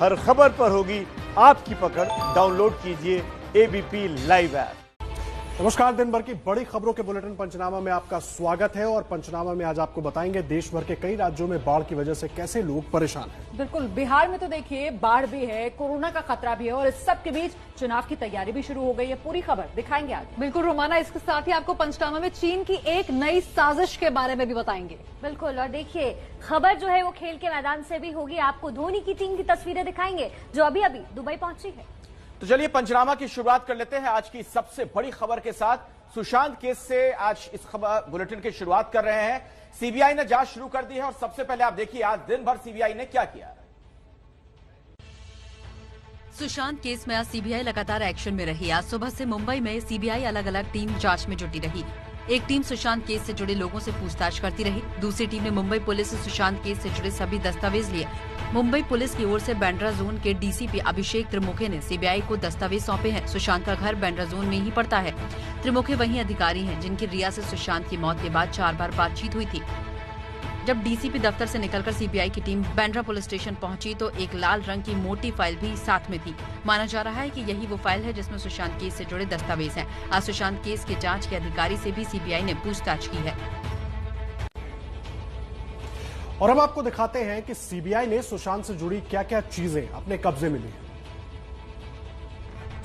हर खबर पर होगी आपकी पकड़। डाउनलोड कीजिए एबीपी लाइव ऐप। नमस्कार, दिन भर की बड़ी खबरों के बुलेटिन पंचनामा में आपका स्वागत है। और पंचनामा में आज आपको बताएंगे देश भर के कई राज्यों में बाढ़ की वजह से कैसे लोग परेशान हैं। बिल्कुल, बिहार में तो देखिए बाढ़ भी है, कोरोना का खतरा भी है और इस सब के बीच चुनाव की तैयारी भी शुरू हो गई है। पूरी खबर दिखाएंगे आज। बिल्कुल रोमाना, इसके साथ ही आपको पंचनामा में चीन की एक नई साजिश के बारे में भी बताएंगे। बिल्कुल, और देखिए खबर जो है वो खेल के मैदान से भी होगी। आपको धोनी की टीम की तस्वीरें दिखाएंगे जो अभी अभी दुबई पहुंची है। तो चलिए पंचनामा की शुरुआत कर लेते हैं आज की सबसे बड़ी खबर के साथ। सुशांत केस से आज इस खबर बुलेटिन की शुरुआत कर रहे हैं। सीबीआई ने जांच शुरू कर दी है और सबसे पहले आप देखिए आज दिन भर सीबीआई ने क्या किया। सुशांत केस में आज सीबीआई लगातार एक्शन में रही। आज सुबह से मुंबई में सीबीआई अलग अलग टीम जांच में जुटी रही। एक टीम सुशांत केस से जुड़े लोगों से पूछताछ करती रही। दूसरी टीम ने मुंबई पुलिस से सुशांत केस से जुड़े सभी दस्तावेज लिए। मुंबई पुलिस की ओर से बांद्रा जोन के डीसीपी अभिषेक त्रिमुखे ने सीबीआई को दस्तावेज सौंपे हैं। सुशांत का घर बांद्रा जोन में ही पड़ता है। त्रिमुखे वही अधिकारी हैं जिनकी रिया से सुशांत की मौत के बाद 4 बार बातचीत हुई थी। जब डीसीपी दफ्तर से निकलकर सीबीआई की टीम बांद्रा पुलिस स्टेशन पहुंची तो एक लाल रंग की मोटी फाइल भी साथ में थी। माना जा रहा है कि यही वो फाइल है जिसमें सुशांत केस से जुड़े दस्तावेज हैं। आज सुशांत केस के जांच के अधिकारी से भी सीबीआई ने पूछताछ की है। और अब आपको दिखाते हैं कि सीबीआई ने सुशांत से जुड़ी क्या क्या चीजें अपने कब्जे में ली हैं।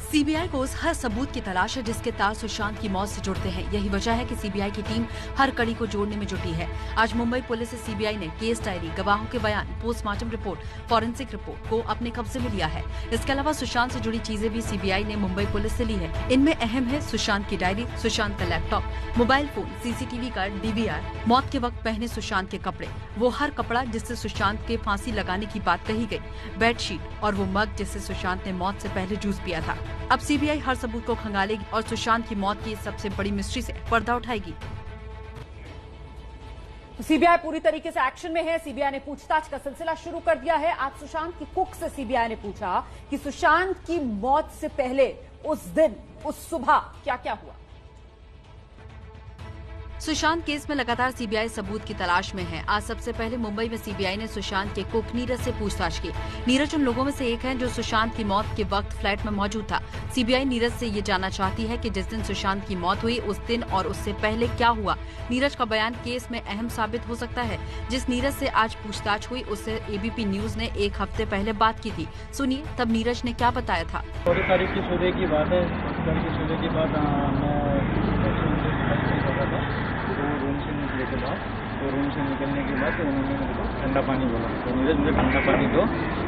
सीबीआई को उस हर सबूत की तलाश है जिसके तार सुशांत की मौत से जुड़ते हैं। यही वजह है कि सीबीआई की टीम हर कड़ी को जोड़ने में जुटी है। आज मुंबई पुलिस से सीबीआई ने केस डायरी, गवाहों के बयान, पोस्टमार्टम रिपोर्ट, फॉरेंसिक रिपोर्ट को अपने कब्जे में लिया है। इसके अलावा सुशांत से जुड़ी चीजें भी सीबीआई ने मुंबई पुलिस से ली है। इनमें अहम है सुशांत की डायरी, सुशांत का लैपटॉप, मोबाइल फोन, सीसीटीवी का डीवीआर, मौत के वक्त पहने सुशांत के कपड़े, वो हर कपड़ा जिससे सुशांत के फांसी लगाने की बात कही गई, बेडशीट और वो मग जिससे सुशांत ने मौत से पहले जूस पिया था। अब सीबीआई हर सबूत को खंगालेगी और सुशांत की मौत की सबसे बड़ी मिस्ट्री से पर्दा उठाएगी। सीबीआई पूरी तरीके से एक्शन में है। सीबीआई ने पूछताछ का सिलसिला शुरू कर दिया है। आज सुशांत की कुक से सीबीआई ने पूछा कि सुशांत की मौत से पहले उस दिन, उस सुबह क्या क्या हुआ। सुशांत केस में लगातार सीबीआई सबूत की तलाश में है। आज सबसे पहले मुंबई में सीबीआई ने सुशांत के कुक नीरज से पूछताछ की। नीरज उन लोगों में से एक है जो सुशांत की मौत के वक्त फ्लैट में मौजूद था। सीबीआई नीरज से ये जानना चाहती है कि जिस दिन सुशांत की मौत हुई उस दिन और उससे पहले क्या हुआ। नीरज का बयान केस में अहम साबित हो सकता है। जिस नीरज से आज पूछताछ हुई उससे एबीपी न्यूज ने 1 हफ्ते पहले बात की थी। सुनिए तब नीरज ने क्या बताया था। 14 तारीख की सुबह की बात है। सुबह की बात तो रूम से निकलने के बाद उन्होंने मुझे ठंडा पानी बोला। तो नीरज मुझे ठंडा पानी दो,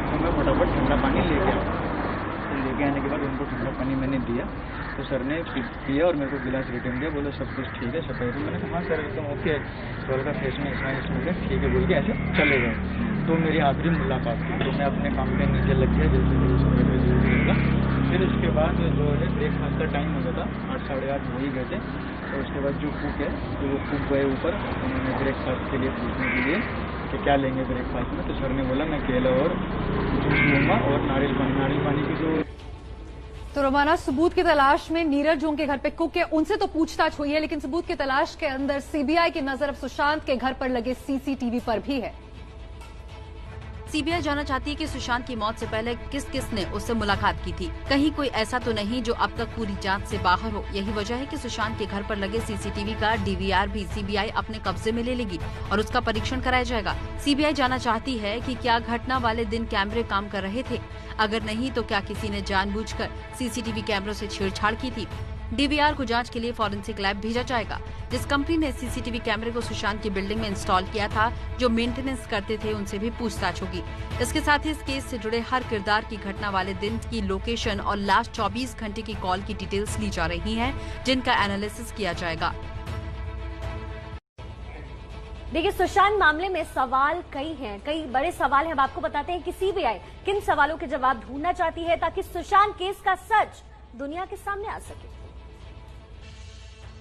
तो मैं फटाफट ठंडा पानी लेके आया। तो लेके आने के बाद उनको ठंडा पानी मैंने दिया तो सर ने पिया और मेरे को गिलास रिटर्न दिया। बोले सब कुछ ठीक है, सब तो मैंने कहा हाँ सर एकदम ओके। तो का फेस में स्माइल ठीक है बोल के ऐसे चले गए। तो मेरी आखिरी मुलाकात थी। तो मैं अपने काम पे नीचे लग गया जैसे। फिर उसके बाद जो है ब्रेकफास्ट का टाइम हो गया था, 8 साढ़े 8 हो ही गए थे। तो उसके बाद जो कुक है तो वो कुक गए ऊपर, उन्होंने ब्रेकफास्ट के लिए पूछने के लिए कि क्या लेंगे ब्रेकफास्ट में। तो सर ने बोला मैं केला और जूस लूँगा और नारियल पानी की जो। तो रोमाना, सबूत की तलाश में नीरज जो उनके घर पे कुक है उनसे तो पूछताछ हुई है, लेकिन सबूत की तलाश के अंदर सीबीआई की नजर अब सुशांत के घर पर लगे सीसीटीवी पर भी है। सीबीआई जानना चाहती है कि सुशांत की मौत से पहले किस किस ने उससे मुलाकात की थी। कहीं कोई ऐसा तो नहीं जो अब तक पूरी जांच से बाहर हो। यही वजह है कि सुशांत के घर पर लगे सीसीटीवी का डीवीआर भी सीबीआई अपने कब्जे में ले लेगी और उसका परीक्षण कराया जाएगा। सीबीआई जानना चाहती है कि क्या घटना वाले दिन कैमरे काम कर रहे थे। अगर नहीं तो क्या किसी ने जानबूझकर सीसीटीवी कैमरों से छेड़छाड़ की थी। डीवीआर को जांच के लिए फॉरेंसिक लैब भेजा जाएगा। जिस कंपनी ने सीसीटीवी कैमरे को सुशांत की बिल्डिंग में इंस्टॉल किया था, जो मेंटेनेंस करते थे, उनसे भी पूछताछ होगी। इसके साथ ही इस केस से जुड़े हर किरदार की घटना वाले दिन की लोकेशन और लास्ट 24 घंटे की कॉल की डिटेल्स ली जा रही हैं, जिनका एनालिसिस किया जाएगा। देखिए, सुशांत मामले में सवाल कई हैं, कई बड़े सवाल हैं। अब आपको बताते हैं कि सीबीआई किन सवालों के जवाब ढूंढना चाहती है ताकि सुशांत केस का सच दुनिया के सामने आ सके।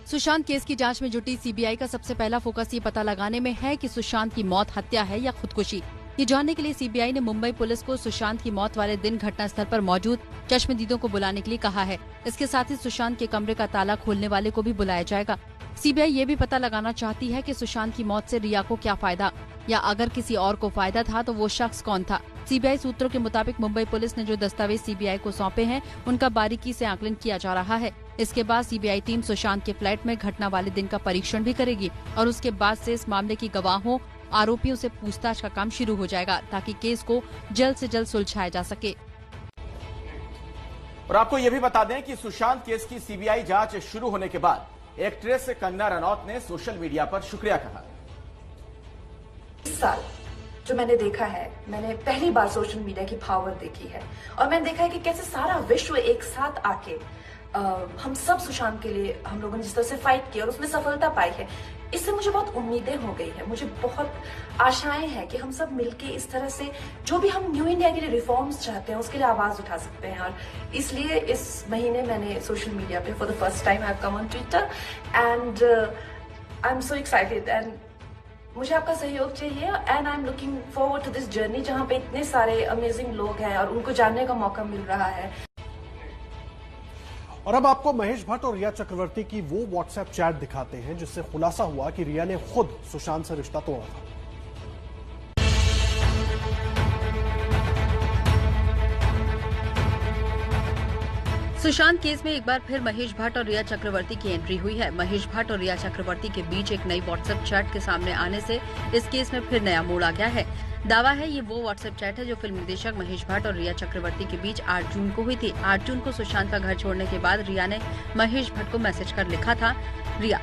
सुशांत केस की जांच में जुटी सीबीआई का सबसे पहला फोकस ये पता लगाने में है कि सुशांत की मौत हत्या है या खुदकुशी। ये जानने के लिए सीबीआई ने मुंबई पुलिस को सुशांत की मौत वाले दिन घटनास्थल पर मौजूद चश्मदीदों को बुलाने के लिए कहा है। इसके साथ ही सुशांत के कमरे का ताला खोलने वाले को भी बुलाया जाएगा। सीबीआई ये भी पता लगाना चाहती है कि सुशांत की मौत से रिया को क्या फायदा। या अगर किसी और को फायदा था तो वो शख्स कौन था। सीबीआई सूत्रों के मुताबिक मुंबई पुलिस ने जो दस्तावेज सीबीआई को सौंपे हैं उनका बारीकी से आकलन किया जा रहा है। इसके बाद सीबीआई टीम सुशांत के फ्लैट में घटना वाले दिन का परीक्षण भी करेगी और उसके बाद से इस मामले की गवाहों, आरोपियों से पूछताछ का काम शुरू हो जाएगा ताकि केस को जल्द से जल्द सुलझाया जा सके। और आपको यह भी बता दें कि सुशांत केस की सीबीआई जांच शुरू होने के बाद एक्ट्रेस कंगना रनौत ने सोशल मीडिया पर शुक्रिया कहा। इस साल जो मैंने देखा है, मैंने पहली बार सोशल मीडिया की पावर देखी है और मैंने देखा है कि कैसे सारा विश्व एक साथ आके हम सब सुशांत के लिए हम लोगों ने जिस तरह से फाइट किया और उसमें सफलता पाई है, इससे मुझे बहुत उम्मीदें हो गई है। मुझे बहुत आशाएं हैं कि हम सब मिलके इस तरह से जो भी हम न्यू इंडिया के लिए रिफॉर्म्स चाहते हैं उसके लिए आवाज उठा सकते हैं। और इसलिए इस महीने मैंने सोशल मीडिया पे for the first time I have come on Twitter and I am so excited and मुझे आपका सहयोग चाहिए and I am looking forward to this journey जहाँ पे इतने सारे अमेजिंग लोग हैं और उनको जानने का मौका मिल रहा है। और अब आपको महेश भट्ट और रिया चक्रवर्ती की वो व्हाट्सएप चैट दिखाते हैं जिससे खुलासा हुआ कि रिया ने खुद सुशांत से रिश्ता तोड़ा था। सुशांत केस में एक बार फिर महेश भट्ट और रिया चक्रवर्ती की एंट्री हुई है। महेश भट्ट और रिया चक्रवर्ती के बीच एक नई व्हाट्सएप चैट के सामने आने से इस केस में फिर नया मोड़ आ गया है। दावा है ये वो व्हाट्सएप चैट है जो फिल्म निर्देशक महेश भट्ट और रिया चक्रवर्ती के बीच 8 जून को हुई थी। 8 जून को सुशांत का घर छोड़ने के बाद रिया ने महेश भट्ट को मैसेज कर लिखा था, रिया,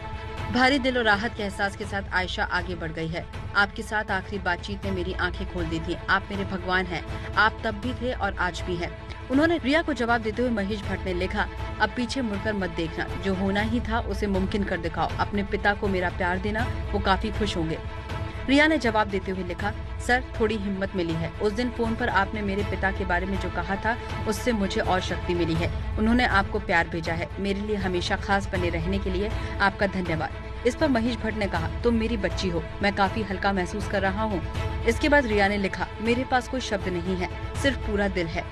भारी दिल और राहत के एहसास के साथ आयशा आगे बढ़ गई है। आपके साथ आखिरी बातचीत ने मेरी आंखें खोल दी थी। आप मेरे भगवान हैं। आप तब भी थे और आज भी हैं। उन्होंने रिया को जवाब देते हुए महेश भट्ट ने लिखा, अब पीछे मुड़कर मत देखना, जो होना ही था उसे मुमकिन कर दिखाओ। अपने पिता को मेरा प्यार देना, वो काफी खुश होंगे। रिया ने जवाब देते हुए लिखा, सर थोड़ी हिम्मत मिली है। उस दिन फोन पर आपने मेरे पिता के बारे में जो कहा था उससे मुझे और शक्ति मिली है। उन्होंने आपको प्यार भेजा है। मेरे लिए हमेशा खास बने रहने के लिए आपका धन्यवाद। इस पर महेश भट्ट ने कहा, तुम मेरी बच्ची हो, मैं काफी हल्का महसूस कर रहा हूँ। इसके बाद रिया ने लिखा, मेरे पास कोई शब्द नहीं है, सिर्फ पूरा दिल है।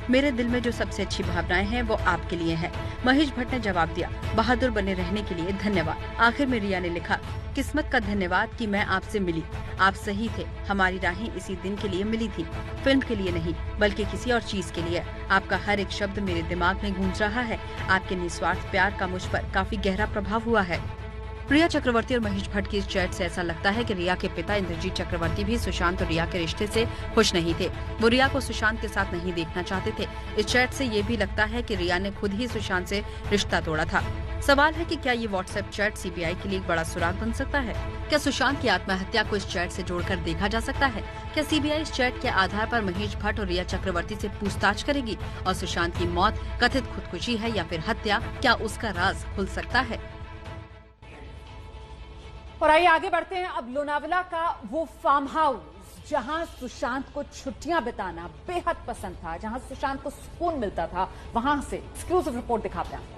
मेरे दिल में जो सबसे अच्छी भावनाएं हैं वो आपके लिए हैं। महेश भट्ट ने जवाब दिया, बहादुर बने रहने के लिए धन्यवाद। आखिर में रिया ने लिखा, किस्मत का धन्यवाद कि मैं आपसे मिली। आप सही थे, हमारी राहें इसी दिन के लिए मिली थी, फिल्म के लिए नहीं बल्कि किसी और चीज के लिए। आपका हर एक शब्द मेरे दिमाग में गूंज रहा है। आपके निस्वार्थ प्यार का मुझ पर काफी गहरा प्रभाव हुआ है। रिया चक्रवर्ती और महेश भट्ट की इस चैट से ऐसा लगता है कि रिया के पिता इंद्रजीत चक्रवर्ती भी सुशांत और रिया के रिश्ते से खुश नहीं थे। वो रिया को सुशांत के साथ नहीं देखना चाहते थे। इस चैट से ये भी लगता है कि रिया ने खुद ही सुशांत से रिश्ता तोड़ा था। सवाल है कि क्या ये व्हाट्सएप चैट सीबीआई के लिए एक बड़ा सुराग बन सकता है? क्या सुशांत की आत्महत्या को इस चैट से जोड़कर देखा जा सकता है? क्या सीबीआई इस चैट के आधार पर महेश भट्ट और रिया चक्रवर्ती से पूछताछ करेगी? और सुशांत की मौत कथित खुदकुशी है या फिर हत्या, क्या उसका राज खुल सकता है? और आइए आगे बढ़ते हैं। अब लोनावला का वो फार्म हाउस जहां सुशांत को छुट्टियां बिताना बेहद पसंद था, जहां सुशांत को सुकून मिलता था, वहां से एक्सक्लूसिव रिपोर्ट दिखाते हैं।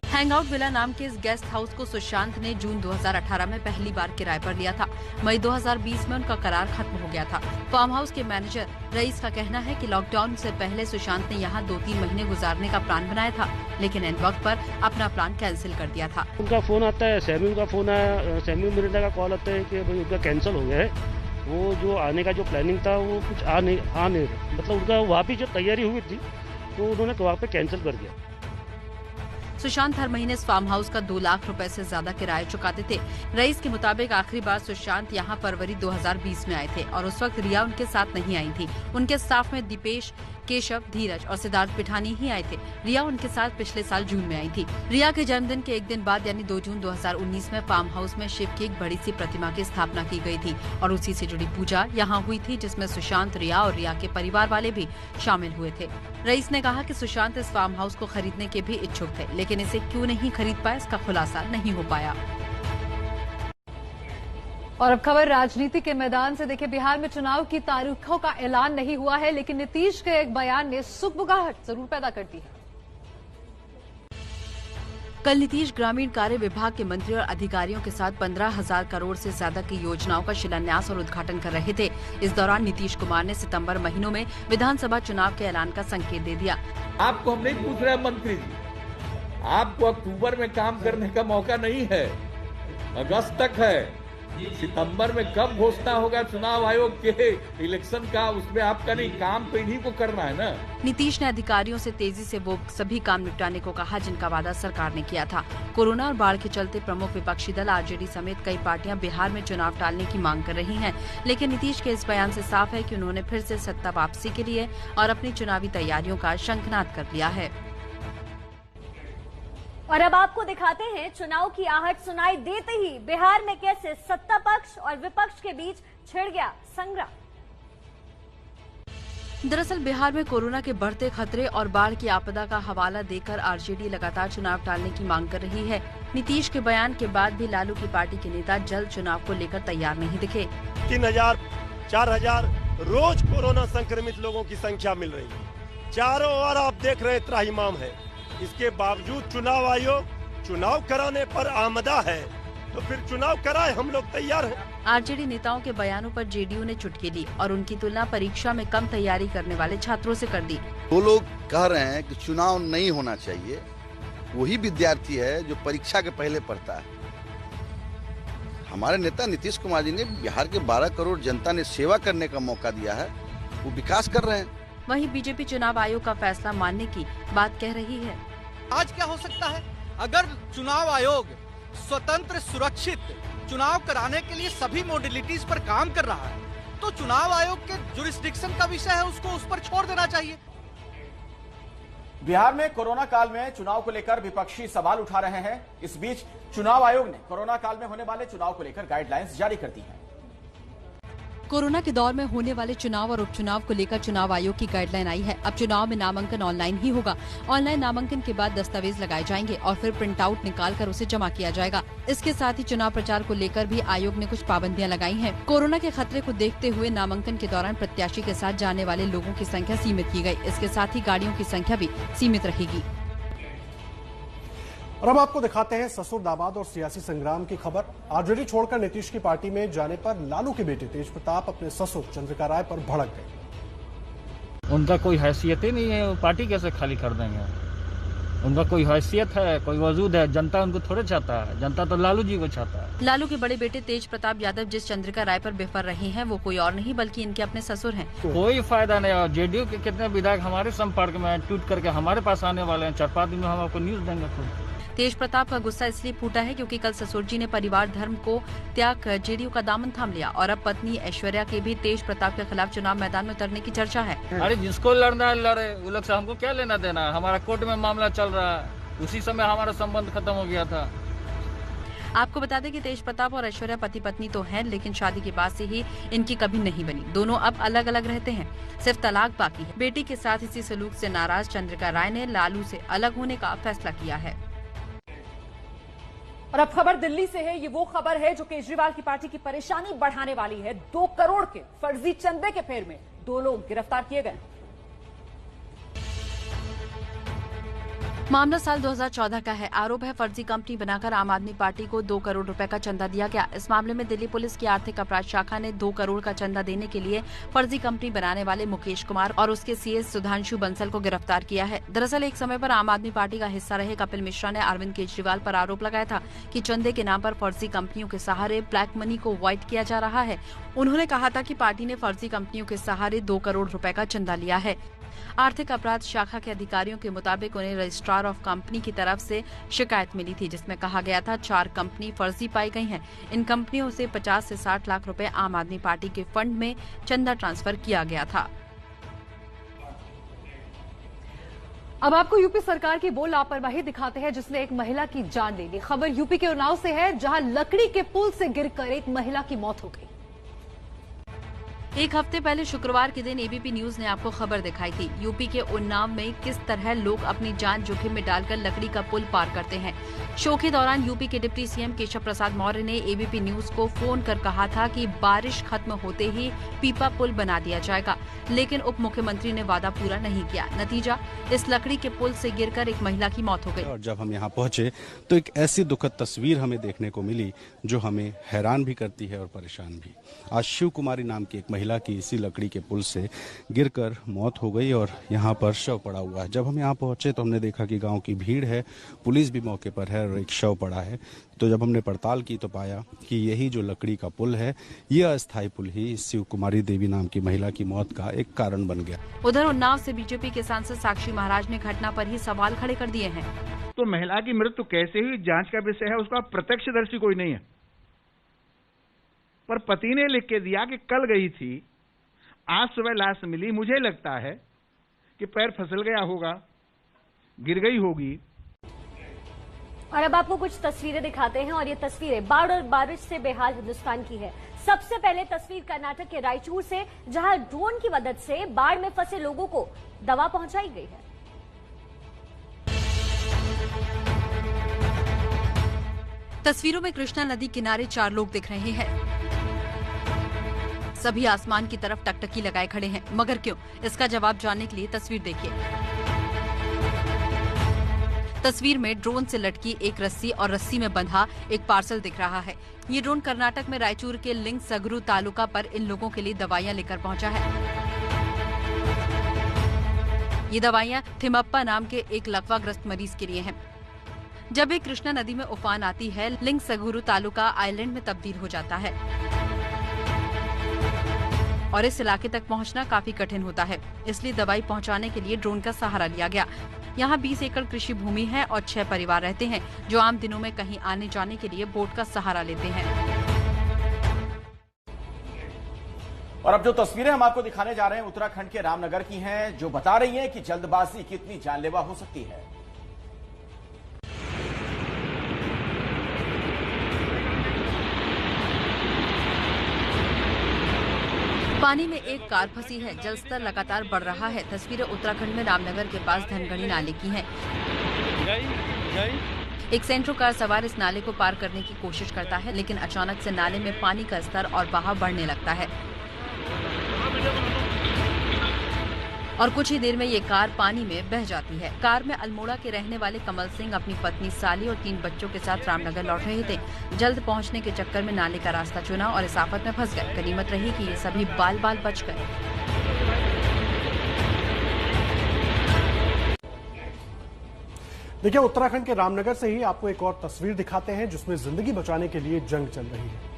हैंगआउट विला नाम के इस गेस्ट हाउस को सुशांत ने जून 2018 में पहली बार किराए पर लिया था। मई 2020 में उनका करार खत्म हो गया था। फार्म हाउस के मैनेजर रईस का कहना है कि लॉकडाउन से पहले सुशांत ने यहाँ 2-3 महीने गुजारने का प्लान बनाया था, लेकिन एंड वक्त पर अपना प्लान कैंसिल कर दिया था। उनका फोन आता है, सैम्यूल का फोन आया, सैम्यूल मिरिंडा का कॉल आता है कि भाई उनका कैंसिल हो गया है। वो जो आने का जो प्लानिंग था वो कुछ आ नहीं मतलब उनका वहाँ पे जो तैयारी हुई थी तो उन्होंने वहाँ पे कैंसिल कर दिया। सुशांत हर महीने इस फार्म हाउस का 2 लाख रुपए से ज्यादा किराया चुकाते थे। रईस के मुताबिक आखिरी बार सुशांत यहाँ फरवरी 2020 में आए थे और उस वक्त रिया उनके साथ नहीं आई थी। उनके स्टाफ में दीपेश, केशव, धीरज और सिद्धार्थ पिठानी ही आए थे। रिया उनके साथ पिछले साल जून में आई थी। रिया के जन्मदिन के एक दिन बाद यानी 2 जून 2019 में फार्म हाउस में शिव की एक बड़ी सी प्रतिमा की स्थापना की गई थी और उसी से जुड़ी पूजा यहाँ हुई थी, जिसमें सुशांत, रिया और रिया के परिवार वाले भी शामिल हुए थे। रईस ने कहा कि सुशांत इस फार्म हाउस को खरीदने के भी इच्छुक थे, लेकिन इसे क्यों नहीं खरीद पाए इसका खुलासा नहीं हो पाया। और अब खबर राजनीति के मैदान से। देखिए, बिहार में चुनाव की तारीखों का ऐलान नहीं हुआ है, लेकिन नीतीश के एक बयान ने सुगबुगाहट जरूर पैदा कर दी है। कल नीतीश ग्रामीण कार्य विभाग के मंत्री और अधिकारियों के साथ 15,000 करोड़ से ज्यादा की योजनाओं का शिलान्यास और उद्घाटन कर रहे थे। इस दौरान नीतीश कुमार ने सितंबर महीनों में विधानसभा चुनाव के ऐलान का संकेत दे दिया। आपको हम नहीं पूछ रहे मंत्री जी, आपको अक्टूबर में काम करने का मौका नहीं है, अगस्त तक है। सितंबर में कब घोषणा होगा चुनाव आयोग के इलेक्शन का, उसमें आपका नहीं, काम तो इन्हीं को करना है ना। नीतीश ने अधिकारियों से तेजी से वो सभी काम निपटाने को कहा जिनका वादा सरकार ने किया था। कोरोना और बाढ़ के चलते प्रमुख विपक्षी दल आरजेडी समेत कई पार्टियां बिहार में चुनाव टालने की मांग कर रही हैं, लेकिन नीतीश के इस बयान से साफ है कि उन्होंने फिर से सत्ता वापसी के लिए और अपनी चुनावी तैयारियों का शंखनाद कर लिया है। और अब आपको दिखाते हैं चुनाव की आहट सुनाई देते ही बिहार में कैसे सत्ता पक्ष और विपक्ष के बीच छिड़ गया संग्राम। दरअसल बिहार में कोरोना के बढ़ते खतरे और बाढ़ की आपदा का हवाला देकर आरजेडी लगातार चुनाव टालने की मांग कर रही है। नीतीश के बयान के बाद भी लालू की पार्टी के नेता जल्द चुनाव को लेकर तैयार नहीं दिखे। 3000, 4000 रोज कोरोना संक्रमित लोगों की संख्या मिल रही है। चारों ओर आप देख रहे त्राहिमाम है। इसके बावजूद चुनाव आयोग चुनाव कराने पर आमदा है, तो फिर चुनाव कराए, हम लोग तैयार हैं। आरजेडी नेताओं के बयानों पर जेडीयू ने चुटकी ली और उनकी तुलना परीक्षा में कम तैयारी करने वाले छात्रों से कर दी। वो लोग कह रहे हैं कि चुनाव नहीं होना चाहिए। वही विद्यार्थी है जो परीक्षा के पहले पढ़ता है। हमारे नेता नीतीश कुमार जी ने बिहार के 12 करोड़ जनता ने सेवा करने का मौका दिया है, वो विकास कर रहे हैं। वहीं बीजेपी चुनाव आयोग का फैसला मानने की बात कह रही है। आज क्या हो सकता है अगर चुनाव आयोग स्वतंत्र सुरक्षित चुनाव कराने के लिए सभी मॉडलिटीज पर काम कर रहा है, तो चुनाव आयोग के जुरिस्डिक्शन का विषय है, उसको उस पर छोड़ देना चाहिए। बिहार में कोरोना काल में चुनाव को लेकर विपक्षी सवाल उठा रहे हैं। इस बीच चुनाव आयोग ने कोरोना काल में होने वाले चुनाव को लेकर गाइडलाइंस जारी कर दी है। कोरोना के दौर में होने वाले चुनाव और उपचुनाव को लेकर चुनाव आयोग की गाइडलाइन आई है। अब चुनाव में नामांकन ऑनलाइन ही होगा। ऑनलाइन नामांकन के बाद दस्तावेज लगाए जाएंगे और फिर प्रिंट आउट निकाल कर उसे जमा किया जाएगा। इसके साथ ही चुनाव प्रचार को लेकर भी आयोग ने कुछ पाबंदियां लगाई हैं। कोरोना के खतरे को देखते हुए नामांकन के दौरान प्रत्याशी के साथ जाने वाले लोगों की संख्या सीमित की गई। इसके साथ ही गाड़ियों की संख्या भी सीमित रहेगी। और अब आपको दिखाते हैं ससुर दामाद और सियासी संग्राम की खबर। आरजेडी छोड़कर नीतीश की पार्टी में जाने पर लालू के बेटे तेज प्रताप अपने ससुर चंद्रिका राय पर भड़क गए। उनका कोई हैसियत ही नहीं है, वो पार्टी कैसे खाली कर देंगे? उनका कोई हैसियत है, कोई वजूद है? जनता उनको थोड़े चाहता है, जनता तो लालू जी को चाहता है। लालू के बड़े बेटे तेज प्रताप यादव जिस चंद्रिका राय पर बेफर रहे हैं वो कोई और नहीं बल्कि इनके अपने ससुर हैं। कोई फायदा नहीं। और जेडीयू के कितने विधायक हमारे संपर्क में ट्वीट करके हमारे पास आने वाले हैं। 4-5 दिन में हम आपको न्यूज देंगे खुद। तेज प्रताप का गुस्सा इसलिए फूटा है क्योंकि कल ससुर जी ने परिवार धर्म को त्याग कर जेडीयू का दामन थाम लिया और अब पत्नी ऐश्वर्या के भी तेज प्रताप के खिलाफ चुनाव मैदान में उतरने की चर्चा है। अरे जिसको लड़ना है लड़े, वो लोग से हमको क्या लेना देना? हमारा कोर्ट में मामला चल रहा है, उसी समय हमारा संबंध खत्म हो गया था। आपको बता दें कि तेज प्रताप और ऐश्वर्या पति पत्नी तो हैं, लेकिन शादी के बाद से ही इनकी कभी नहीं बनी। दोनों अब अलग अलग रहते हैं, सिर्फ तलाक बाकी है। बेटी के साथ इसी सलूक से नाराज चंद्रिका राय ने लालू से अलग होने का फैसला किया है। और अब खबर दिल्ली से है। ये वो खबर है जो केजरीवाल की पार्टी की परेशानी बढ़ाने वाली है। 2 करोड़ के फर्जी चंदे के फेर में 2 लोग गिरफ्तार किए गए। मामला साल 2014 का है। आरोप है फर्जी कंपनी बनाकर आम आदमी पार्टी को 2 करोड़ रुपए का चंदा दिया गया। इस मामले में दिल्ली पुलिस की आर्थिक अपराध शाखा ने 2 करोड़ का चंदा देने के लिए फर्जी कंपनी बनाने वाले मुकेश कुमार और उसके सीएस सुधांशु बंसल को गिरफ्तार किया है। दरअसल एक समय पर आम आदमी पार्टी का हिस्सा रहे कपिल मिश्रा ने अरविंद केजरीवाल पर आरोप लगाया था कि चंदे के नाम पर फर्जी कंपनियों के सहारे ब्लैक मनी को अवॉइड किया जा रहा है। उन्होंने कहा था कि पार्टी ने फर्जी कंपनियों के सहारे 2 करोड़ रुपए का चंदा लिया है। आर्थिक अपराध शाखा के अधिकारियों के मुताबिक उन्हें रजिस्ट्रार ऑफ कंपनी की तरफ से शिकायत मिली थी जिसमें कहा गया था 4 कंपनी फर्जी पाई गई हैं। इन कंपनियों से 50 से 60 लाख रुपए आम आदमी पार्टी के फंड में चंदा ट्रांसफर किया गया था। अब आपको यूपी सरकार की वो लापरवाही दिखाते हैं जिसने एक महिला की जान ले ली। खबर यूपी के उन्नाव से है, जहां लकड़ी के पुल से गिरकर एक महिला की मौत हो गई। एक हफ्ते पहले शुक्रवार के दिन एबीपी न्यूज ने आपको खबर दिखाई थी। यूपी के उन्नाव में किस तरह लोग अपनी जान जोखिम में डालकर लकड़ी का पुल पार करते हैं। शो के दौरान यूपी के डिप्टी सीएम केशव प्रसाद मौर्य ने एबीपी न्यूज को फोन कर कहा था कि बारिश खत्म होते ही पीपा पुल बना दिया जाएगा, लेकिन उप मुख्यमंत्री ने वादा पूरा नहीं किया। नतीजा, इस लकड़ी के पुल से गिरकर एक महिला की मौत हो गई। और जब हम यहाँ पहुंचे तो एक ऐसी दुखद तस्वीर हमें देखने को मिली जो हमें हैरान भी करती है और परेशान भी। आज शिव कुमारी नाम की एक महिला की इसी लकड़ी के पुल से गिरकर मौत हो गई और यहाँ पर शव पड़ा हुआ है। जब हम यहाँ पहुंचे तो हमने देखा कि गांव की भीड़ है, पुलिस भी मौके पर है, और एक शव पड़ा है। तो जब हमने पड़ताल की तो पाया कि यही जो लकड़ी का पुल है, ये अस्थायी पुल ही शिव कुमारी देवी नाम की महिला की मौत का एक कारण बन गया। उधर उन्नाव से बीजेपी के सांसद साक्षी महाराज ने घटना पर ही सवाल खड़े कर दिए हैं। तो महिला की मृत्यु कैसे हुई, जांच का विषय है, उसका प्रत्यक्षदर्शी कोई नहीं है। पर पति ने लिख के दिया कि कल गई थी, आज सुबह लाश मिली। मुझे लगता है कि पैर फिसल गया होगा, गिर गई होगी। और अब आपको कुछ तस्वीरें दिखाते हैं, और ये तस्वीरें बाढ़ और बारिश से बेहाल हिंदुस्तान की है। सबसे पहले तस्वीर कर्नाटक के रायचूर से, जहां ड्रोन की मदद से बाढ़ में फंसे लोगों को दवा पहुंचाई गई है। तस्वीरों में कृष्णा नदी किनारे 4 लोग दिख रहे हैं। सभी आसमान की तरफ टकटकी लगाए खड़े हैं, मगर क्यों? इसका जवाब जानने के लिए तस्वीर देखिए। तस्वीर में ड्रोन से लटकी एक रस्सी और रस्सी में बंधा एक पार्सल दिख रहा है। ये ड्रोन कर्नाटक में रायचूर के लिंगसगुरु तालुका पर इन लोगों के लिए दवाइयां लेकर पहुंचा है। ये दवाइयां थिमप्पा नाम के एक लकवाग्रस्त मरीज के लिए हैं। जब एक कृष्णा नदी में उफान आती है, लिंगसगुरु तालुका आइलैंड में तब्दील हो जाता है और इस इलाके तक पहुंचना काफी कठिन होता है। इसलिए दवाई पहुंचाने के लिए ड्रोन का सहारा लिया गया। यहाँ 20 एकड़ कृषि भूमि है और 6 परिवार रहते हैं, जो आम दिनों में कहीं आने जाने के लिए बोट का सहारा लेते हैं। और अब जो तस्वीरें हम आपको दिखाने जा रहे हैं उत्तराखंड के रामनगर की हैं, जो बता रही हैं कि जल्दबाजी कितनी जानलेवा हो सकती है। पानी में एक कार फंसी है, जलस्तर लगातार बढ़ रहा है। तस्वीरें उत्तराखंड में रामनगर के पास धनगढ़ी नाले की हैं। एक सेंट्रो कार सवार इस नाले को पार करने की कोशिश करता है, लेकिन अचानक से नाले में पानी का स्तर और बहाव बढ़ने लगता है और कुछ ही देर में ये कार पानी में बह जाती है। कार में अल्मोड़ा के रहने वाले कमल सिंह अपनी पत्नी साली और 3 बच्चों के साथ रामनगर लौट रहे थे। जल्द पहुंचने के चक्कर में नाले का रास्ता चुना और इस आफत में फंस गए। गनीमत रही कि ये सभी बाल बाल बच गए। देखिए, उत्तराखंड के रामनगर से ही आपको एक और तस्वीर दिखाते हैं, जिसमें जिंदगी बचाने के लिए जंग चल रही है।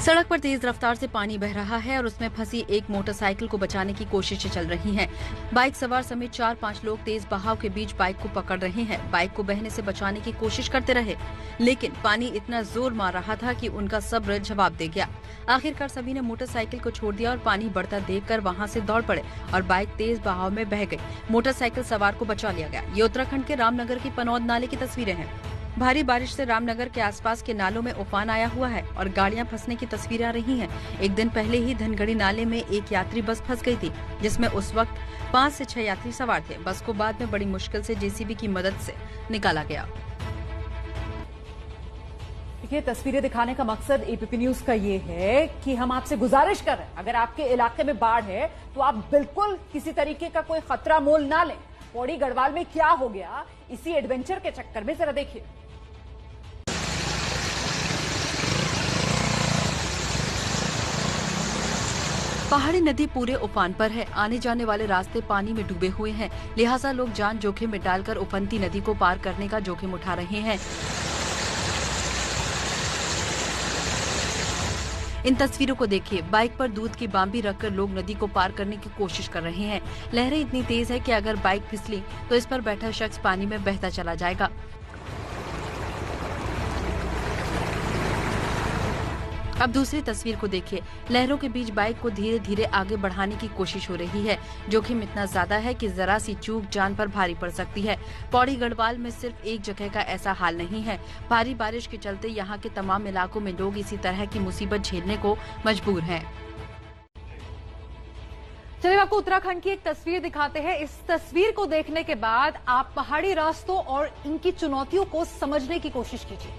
सड़क पर तेज रफ्तार से पानी बह रहा है और उसमें फंसी एक मोटरसाइकिल को बचाने की कोशिशें चल रही हैं। बाइक सवार समेत 4-5 लोग तेज बहाव के बीच बाइक को पकड़ रहे हैं। बाइक को बहने से बचाने की कोशिश करते रहे, लेकिन पानी इतना जोर मार रहा था कि उनका सब्र जवाब दे गया। आखिरकार सभी ने मोटरसाइकिल को छोड़ दिया और पानी बढ़ता देखकर वहां से दौड़ पड़े और बाइक तेज बहाव में बह गई। मोटरसाइकिल सवार को बचा लिया गया। ये उत्तराखंड के रामनगर की पनौद नाले की तस्वीरें हैं। भारी बारिश से रामनगर के आसपास के नालों में उफान आया हुआ है और गाड़ियां फंसने की तस्वीरें आ रही हैं। एक दिन पहले ही धनगढ़ी नाले में एक यात्री बस फंस गई थी, जिसमें उस वक्त 5 से 6 यात्री सवार थे। बस को बाद में बड़ी मुश्किल से जेसीबी की मदद से निकाला गया। ये तस्वीरें दिखाने का मकसद एबीपी न्यूज का ये है कि हम आपसे गुजारिश कर रहे हैं, अगर आपके इलाके में बाढ़ है तो आप बिल्कुल किसी तरीके का कोई खतरा मोल ना लें। पौड़ी गढ़वाल में क्या हो गया, इसी एडवेंचर के चक्कर में जरा देखिए। पहाड़ी नदी पूरे उफान पर है। आने जाने वाले रास्ते पानी में डूबे हुए हैं, लिहाजा लोग जान जोखिम में डालकर उफनती नदी को पार करने का जोखिम उठा रहे हैं। इन तस्वीरों को देखिए। बाइक पर दूध की बांबी रखकर लोग नदी को पार करने की कोशिश कर रहे हैं। लहरें इतनी तेज है कि अगर बाइक फिसली तो इस पर बैठा शख्स पानी में बहता चला जाएगा। अब दूसरी तस्वीर को देखिए। लहरों के बीच बाइक को धीरे धीरे आगे बढ़ाने की कोशिश हो रही है। जोखिम इतना ज्यादा है कि जरा सी चूक जान पर भारी पड़ सकती है। पौड़ी गढ़वाल में सिर्फ एक जगह का ऐसा हाल नहीं है। भारी बारिश के चलते यहाँ के तमाम इलाकों में लोग इसी तरह की मुसीबत झेलने को मजबूर हैं। चलिए आपको उत्तराखंड की एक तस्वीर दिखाते हैं। इस तस्वीर को देखने के बाद आप पहाड़ी रास्तों और इनकी चुनौतियों को समझने की कोशिश कीजिए।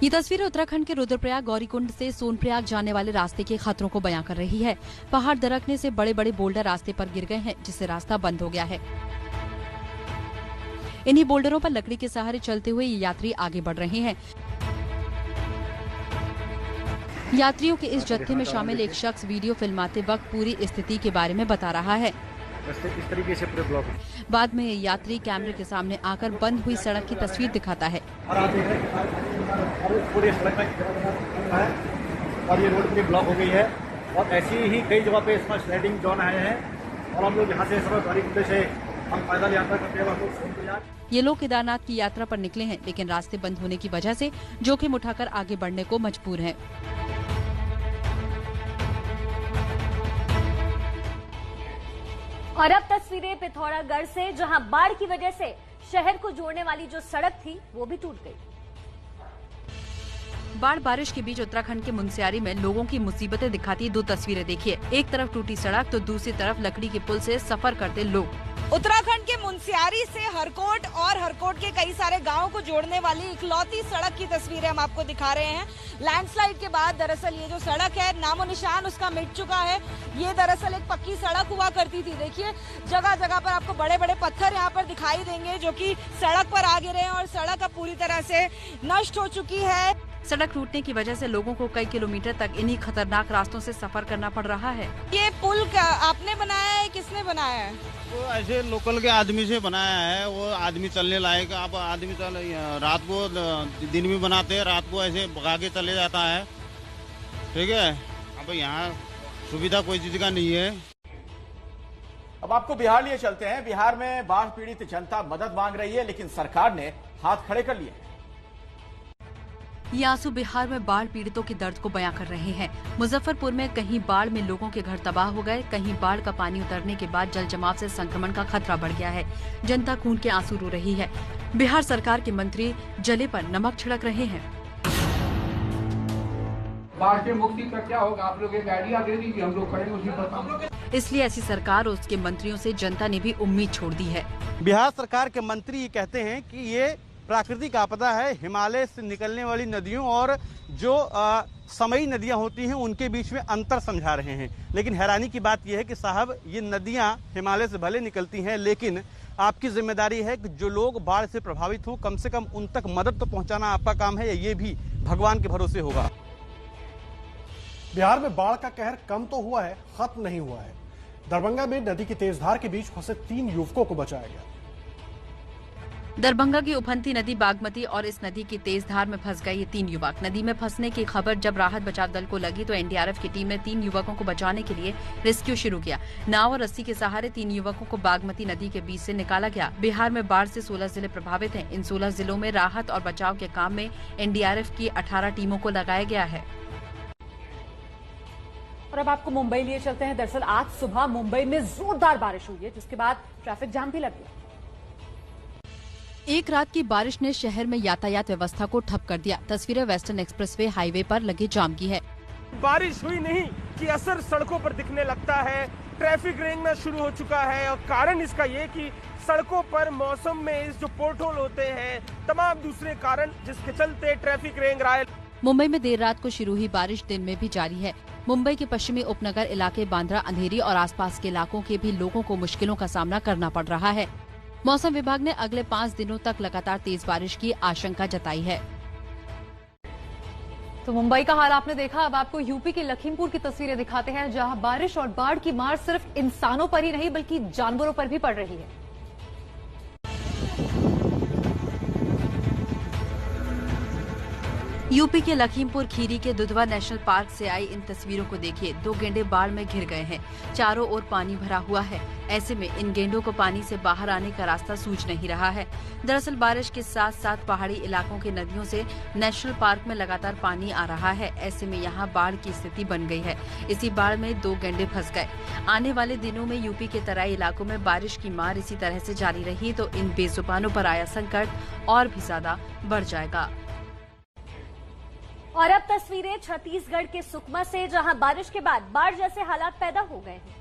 ये तस्वीर उत्तराखंड के रुद्रप्रयाग गौरीकुंड से सोनप्रयाग जाने वाले रास्ते के खतरों को बयां कर रही है। पहाड़ दरकने से बड़े बड़े बोल्डर रास्ते पर गिर गए हैं, जिससे रास्ता बंद हो गया है। इन्हीं बोल्डरों पर लकड़ी के सहारे चलते हुए ये यात्री आगे बढ़ रहे हैं। यात्रियों के इस जत्थे में शामिल एक शख्स वीडियो फिल्माते वक्त पूरी स्थिति के बारे में बता रहा है। रास्ते इस तरीके से पूरे ब्लॉक है। बाद में ये यात्री कैमरे के सामने आकर बंद हुई सड़क की तस्वीर दिखाता है। पूरी सड़क है और ये रोड पूरी ब्लॉक हो गई है और ऐसी ही कई जगह पे इसमें स्लाइडिंग जोन आए हैं और हम लोग यहाँ से से हम पैदल यात्रा करते हैं। ये लोग केदारनाथ की यात्रा पर निकले हैं, लेकिन रास्ते बंद होने की वजह से जोखिम उठाकर आगे बढ़ने को मजबूर हैं। और अब तस्वीरें पिथौरागढ़ से, जहां बाढ़ की वजह से शहर को जोड़ने वाली जो सड़क थी वो भी टूट गई। बाढ़ बारिश के बीच उत्तराखंड के मुनस्यारी में लोगों की मुसीबतें दिखाती दो तस्वीरें देखिए। एक तरफ टूटी सड़क तो दूसरी तरफ लकड़ी के पुल से सफर करते लोग। उत्तराखंड के मुनस्यारी से हरकोट और हरकोट के कई सारे गांवों को जोड़ने वाली इकलौती सड़क की तस्वीरें हम आपको दिखा रहे हैं। लैंडस्लाइड के बाद दरअसल ये जो सड़क है नामो निशान उसका मिट चुका है। ये दरअसल एक पक्की सड़क हुआ करती थी। देखिए जगह जगह पर आपको बड़े बड़े पत्थर यहाँ पर दिखाई देंगे जो कि सड़क पर आ गिरे हैं और सड़क अब पूरी तरह से नष्ट हो चुकी है। सड़क टूटने की वजह से लोगों को कई किलोमीटर तक इन्हीं खतरनाक रास्तों से सफर करना पड़ रहा है। ये पुल आपने बनाया है, किसने बनाया है? वो ऐसे लोकल के आदमी से बनाया है। वो आदमी चलने लायक, आप आदमी रात को दिन में बनाते हैं, रात को ऐसे भगा के चले जाता है। ठीक है, अब यहाँ सुविधा कोई चीज का नहीं है। अब आपको बिहार लिए चलते हैं। बिहार में बाढ़ पीड़ित जनता मदद मांग रही है, लेकिन सरकार ने हाथ खड़े कर लिए। ये आंसू बिहार में बाढ़ पीड़ितों के दर्द को बयां कर रहे हैं। मुजफ्फरपुर में कहीं बाढ़ में लोगों के घर तबाह हो गए, कहीं बाढ़ का पानी उतरने के बाद जल जमाव से संक्रमण का खतरा बढ़ गया है। जनता खून के आंसू रो रही है। बिहार सरकार के मंत्री जले पर नमक छिड़क रहे हैं। बाढ़ से मुक्ति का क्या होगा, आप लोग एक आइडिया दे दीजिए, हम लोग करेंगे उसी पर। इसलिए ऐसी सरकार और उसके मंत्रियों से जनता ने भी उम्मीद छोड़ दी है। बिहार सरकार के मंत्री ये कहते हैं कि ये प्राकृतिक आपदा है। हिमालय से निकलने वाली नदियों और जो समई नदियां होती हैं उनके बीच में अंतर समझा रहे हैं। लेकिन हैरानी की बात यह है कि साहब ये नदियां हिमालय से भले निकलती हैं, लेकिन आपकी जिम्मेदारी है कि जो लोग बाढ़ से प्रभावित हों कम से कम उन तक मदद तो पहुंचाना आपका काम है। ये भी भगवान के भरोसे होगा। बिहार में बाढ़ का कहर कम तो हुआ है, खत्म नहीं हुआ है। दरभंगा में नदी की तेज धार के बीच फंसे 3 युवकों को बचाया गया। दरभंगा की उफनती नदी बागमती और इस नदी की तेज धार में फंस गए ये 3 युवक। नदी में फंसने की खबर जब राहत बचाव दल को लगी तो एनडीआरएफ की टीम ने 3 युवकों को बचाने के लिए रेस्क्यू शुरू किया। नाव और रस्सी के सहारे 3 युवकों को बागमती नदी के बीच से निकाला गया। बिहार में बाढ़ से 16 जिले प्रभावित हैं। इन 16 जिलों में राहत और बचाव के काम में एनडीआरएफ की 18 टीमों को लगाया गया है। और अब आपको मुंबई लिए चलते हैं। दरअसल आज सुबह मुंबई में जोरदार बारिश हुई है, जिसके बाद ट्रैफिक जाम भी लग गया। एक रात की बारिश ने शहर में यातायात व्यवस्था को ठप कर दिया। तस्वीरें वेस्टर्न एक्सप्रेसवे हाईवे पर लगे जाम की है। बारिश हुई नहीं कि असर सड़कों पर दिखने लगता है। ट्रैफिक रेंगना शुरू हो चुका है और कारण इसका ये कि सड़कों पर मौसम में इस जो पोर्टहोल होते हैं, तमाम दूसरे कारण जिसके चलते ट्रैफिक रेंग रहा है। मुंबई में देर रात को शुरू हुई बारिश दिन में भी जारी है। मुंबई के पश्चिमी उपनगर इलाके बांद्रा, अंधेरी और आसपास के इलाकों के भी लोगों को मुश्किलों का सामना करना पड़ रहा है। मौसम विभाग ने अगले 5 दिनों तक लगातार तेज बारिश की आशंका जताई है। तो मुंबई का हाल आपने देखा। अब आपको यूपी के लखीमपुर की तस्वीरें दिखाते हैं, जहां बारिश और बाढ़ की मार सिर्फ इंसानों पर ही नहीं बल्कि जानवरों पर भी पड़ रही है। यूपी के लखीमपुर खीरी के दुधवा नेशनल पार्क से आई इन तस्वीरों को देखिए। 2 गेंडे बाढ़ में घिर गए हैं। चारों ओर पानी भरा हुआ है। ऐसे में इन गेंडों को पानी से बाहर आने का रास्ता सूझ नहीं रहा है। दरअसल बारिश के साथ साथ पहाड़ी इलाकों के नदियों से नेशनल पार्क में लगातार पानी आ रहा है। ऐसे में यहाँ बाढ़ की स्थिति बन गई है। इसी बाढ़ में 2 गेंडे फंस गए। आने वाले दिनों में यूपी के तराई इलाकों में बारिश की मार इसी तरह से जारी रही तो इन बेजुबानों पर आया संकट और भी ज्यादा बढ़ जाएगा। और अब तस्वीरें छत्तीसगढ़ के सुकमा से, जहां बारिश के बाद बाढ़ जैसे हालात पैदा हो गए हैं।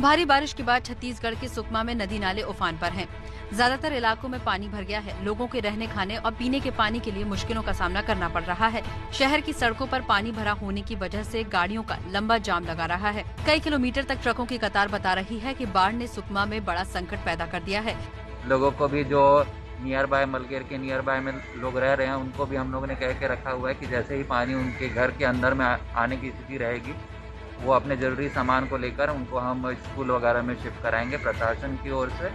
भारी बारिश के बाद छत्तीसगढ़ के सुकमा में नदी नाले उफान पर हैं। ज्यादातर इलाकों में पानी भर गया है। लोगों के रहने, खाने और पीने के पानी के लिए मुश्किलों का सामना करना पड़ रहा है। शहर की सड़कों पर पानी भरा होने की वजह से गाड़ियों का लंबा जाम लगा रहा है। कई किलोमीटर तक ट्रकों की कतार बता रही है कि बाढ़ ने सुकमा में बड़ा संकट पैदा कर दिया है। लोगों को भी जो नियर बाय मलकेर के नियर बाय में लोग रह रहे हैं, उनको भी हम लोगों ने कह के रखा हुआ है कि जैसे ही पानी उनके घर के अंदर में आने की स्थिति रहेगी, वो अपने ज़रूरी सामान को लेकर उनको हम स्कूल वगैरह में शिफ्ट कराएंगे प्रशासन की ओर से।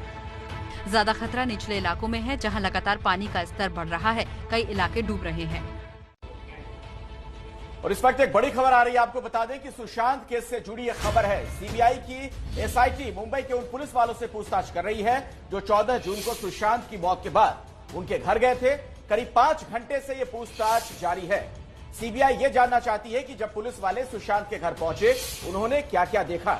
ज्यादा खतरा निचले इलाकों में है, जहां लगातार पानी का स्तर बढ़ रहा है, कई इलाके डूब रहे हैं। और इस वक्त एक बड़ी खबर आ रही है, आपको बता दें कि सुशांत केस से जुड़ी यह खबर है। सीबीआई की एसआईटी मुंबई के उन पुलिस वालों से पूछताछ कर रही है जो 14 जून को सुशांत की मौत के बाद उनके घर गए थे। करीब 5 घंटे से यह पूछताछ जारी है। सीबीआई यह जानना चाहती है कि जब पुलिस वाले सुशांत के घर पहुंचे, उन्होंने क्या क्या देखा।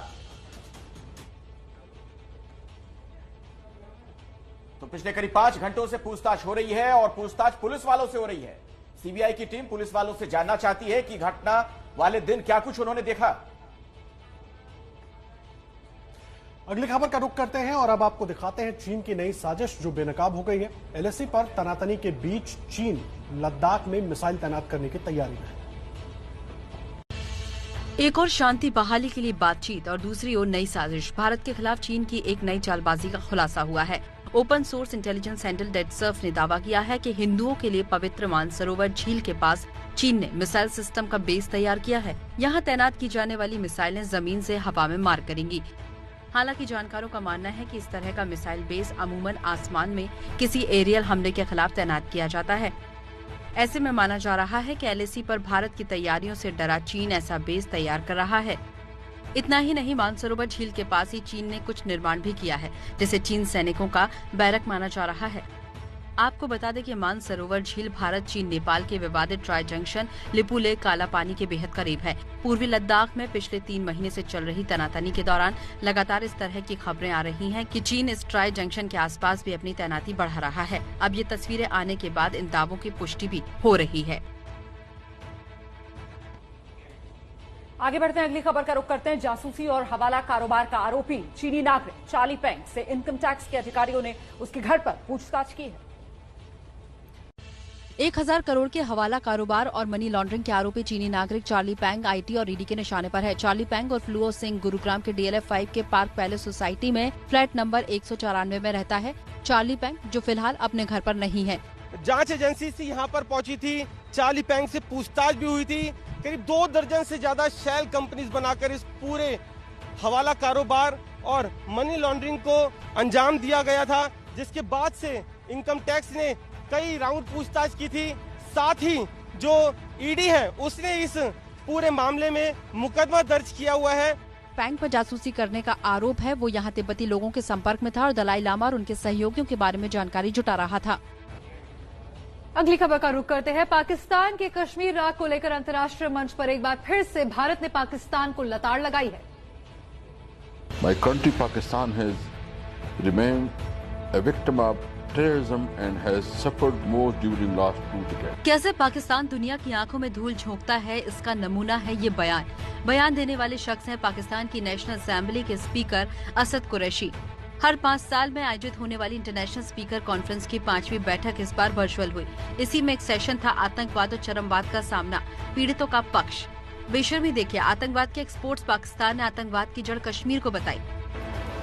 तो पिछले करीब 5 घंटों से पूछताछ हो रही है और पूछताछ पुलिस वालों से हो रही है। सीबीआई की टीम पुलिस वालों से जानना चाहती है कि घटना वाले दिन क्या कुछ उन्होंने देखा। अगली खबर का रुख करते हैं और अब आपको दिखाते हैं चीन की नई साजिश जो बेनकाब हो गई है। एलएसी पर तनातनी के बीच चीन लद्दाख में मिसाइल तैनात करने की तैयारी में है। एक और शांति बहाली के लिए बातचीत और दूसरी ओर नई साजिश। भारत के खिलाफ चीन की एक नई चालबाजी का खुलासा हुआ है। ओपन सोर्स इंटेलिजेंस सेंटर डेटसर्फ ने दावा किया है कि हिंदुओं के लिए पवित्र मानसरोवर झील के पास चीन ने मिसाइल सिस्टम का बेस तैयार किया है। यहाँ तैनात की जाने वाली मिसाइलें जमीन से हवा में मार करेंगी। हालांकि जानकारों का मानना है कि इस तरह का मिसाइल बेस अमूमन आसमान में किसी एरियल हमले के खिलाफ तैनात किया जाता है। ऐसे में माना जा रहा है कि एलएसी पर भारत की तैयारियों से डरा चीन ऐसा बेस तैयार कर रहा है। इतना ही नहीं, मानसरोवर झील के पास ही चीन ने कुछ निर्माण भी किया है, जिसे चीन सैनिकों का बैरक माना जा रहा है। आपको बता दें कि मानसरोवर झील भारत चीन नेपाल के विवादित ट्राई जंक्शन लिपुलेक काला पानी के बेहद करीब है। पूर्वी लद्दाख में पिछले 3 महीने से चल रही तनातनी के दौरान लगातार इस तरह की खबरें आ रही हैं कि चीन इस ट्राई जंक्शन के आसपास भी अपनी तैनाती बढ़ा रहा है। अब ये तस्वीरें आने के बाद इन दावों की पुष्टि भी हो रही है। आगे बढ़ते हैं, अगली खबर का रुख करते हैं। जासूसी और हवाला कारोबार का आरोपी चीनी नागरिक चार्ली पेंग से इनकम टैक्स के अधिकारियों ने उसके घर पर पूछताछ की है। 1000 करोड़ के हवाला कारोबार और मनी लॉन्ड्रिंग के आरोपी चीनी नागरिक चार्ली पेंग आईटी और ईडी के निशाने पर है। चार्ली पेंग और फ्लुओ सिंह गुरुग्राम के DLF 5 के पार्क पैलेस सोसाइटी में फ्लैट नंबर 194 में रहता है। चार्ली पेंग जो फिलहाल अपने घर पर नहीं है। जांच एजेंसी से यहाँ पर पहुंची थी, चार्ली पेंग से पूछताछ भी हुई थी। करीब 2 दर्जन से ज्यादा शेल कंपनीज बनाकर इस पूरे हवाला कारोबार और मनी लॉन्ड्रिंग को अंजाम दिया गया था, जिसके बाद से इनकम टैक्स ने कई राउंड पूछताछ की थी। साथ ही जो ईडी है उसने इस पूरे मामले में मुकदमा दर्ज किया हुआ है। पेंग पर जासूसी करने का आरोप है। वो यहाँ तिब्बती लोगों के संपर्क में था और दलाई लामा और उनके सहयोगियों के बारे में जानकारी जुटा रहा था। अगली खबर का रुख करते हैं। पाकिस्तान के कश्मीर राग को लेकर अंतर्राष्ट्रीय मंच पर एक बार फिर से भारत ने पाकिस्तान को लताड़ लगाई है। My country Pakistan has remained a victim of terrorism and has suffered more during last 2 decades. कैसे पाकिस्तान दुनिया की आंखों में धूल झोंकता है, इसका नमूना है ये बयान देने वाले शख्स हैं पाकिस्तान की नेशनल असेंबली के स्पीकर असद कुरैशी। हर 5 साल में आयोजित होने वाली इंटरनेशनल स्पीकर कॉन्फ्रेंस की 5वीं बैठक इस बार वर्चुअल हुई। इसी में एक सेशन था आतंकवाद और चरमवाद का सामना, पीड़ितों का पक्ष। बेशर्मी देखिए, आतंकवाद के एक्सपोर्ट्स पाकिस्तान ने आतंकवाद की जड़ कश्मीर को बताई।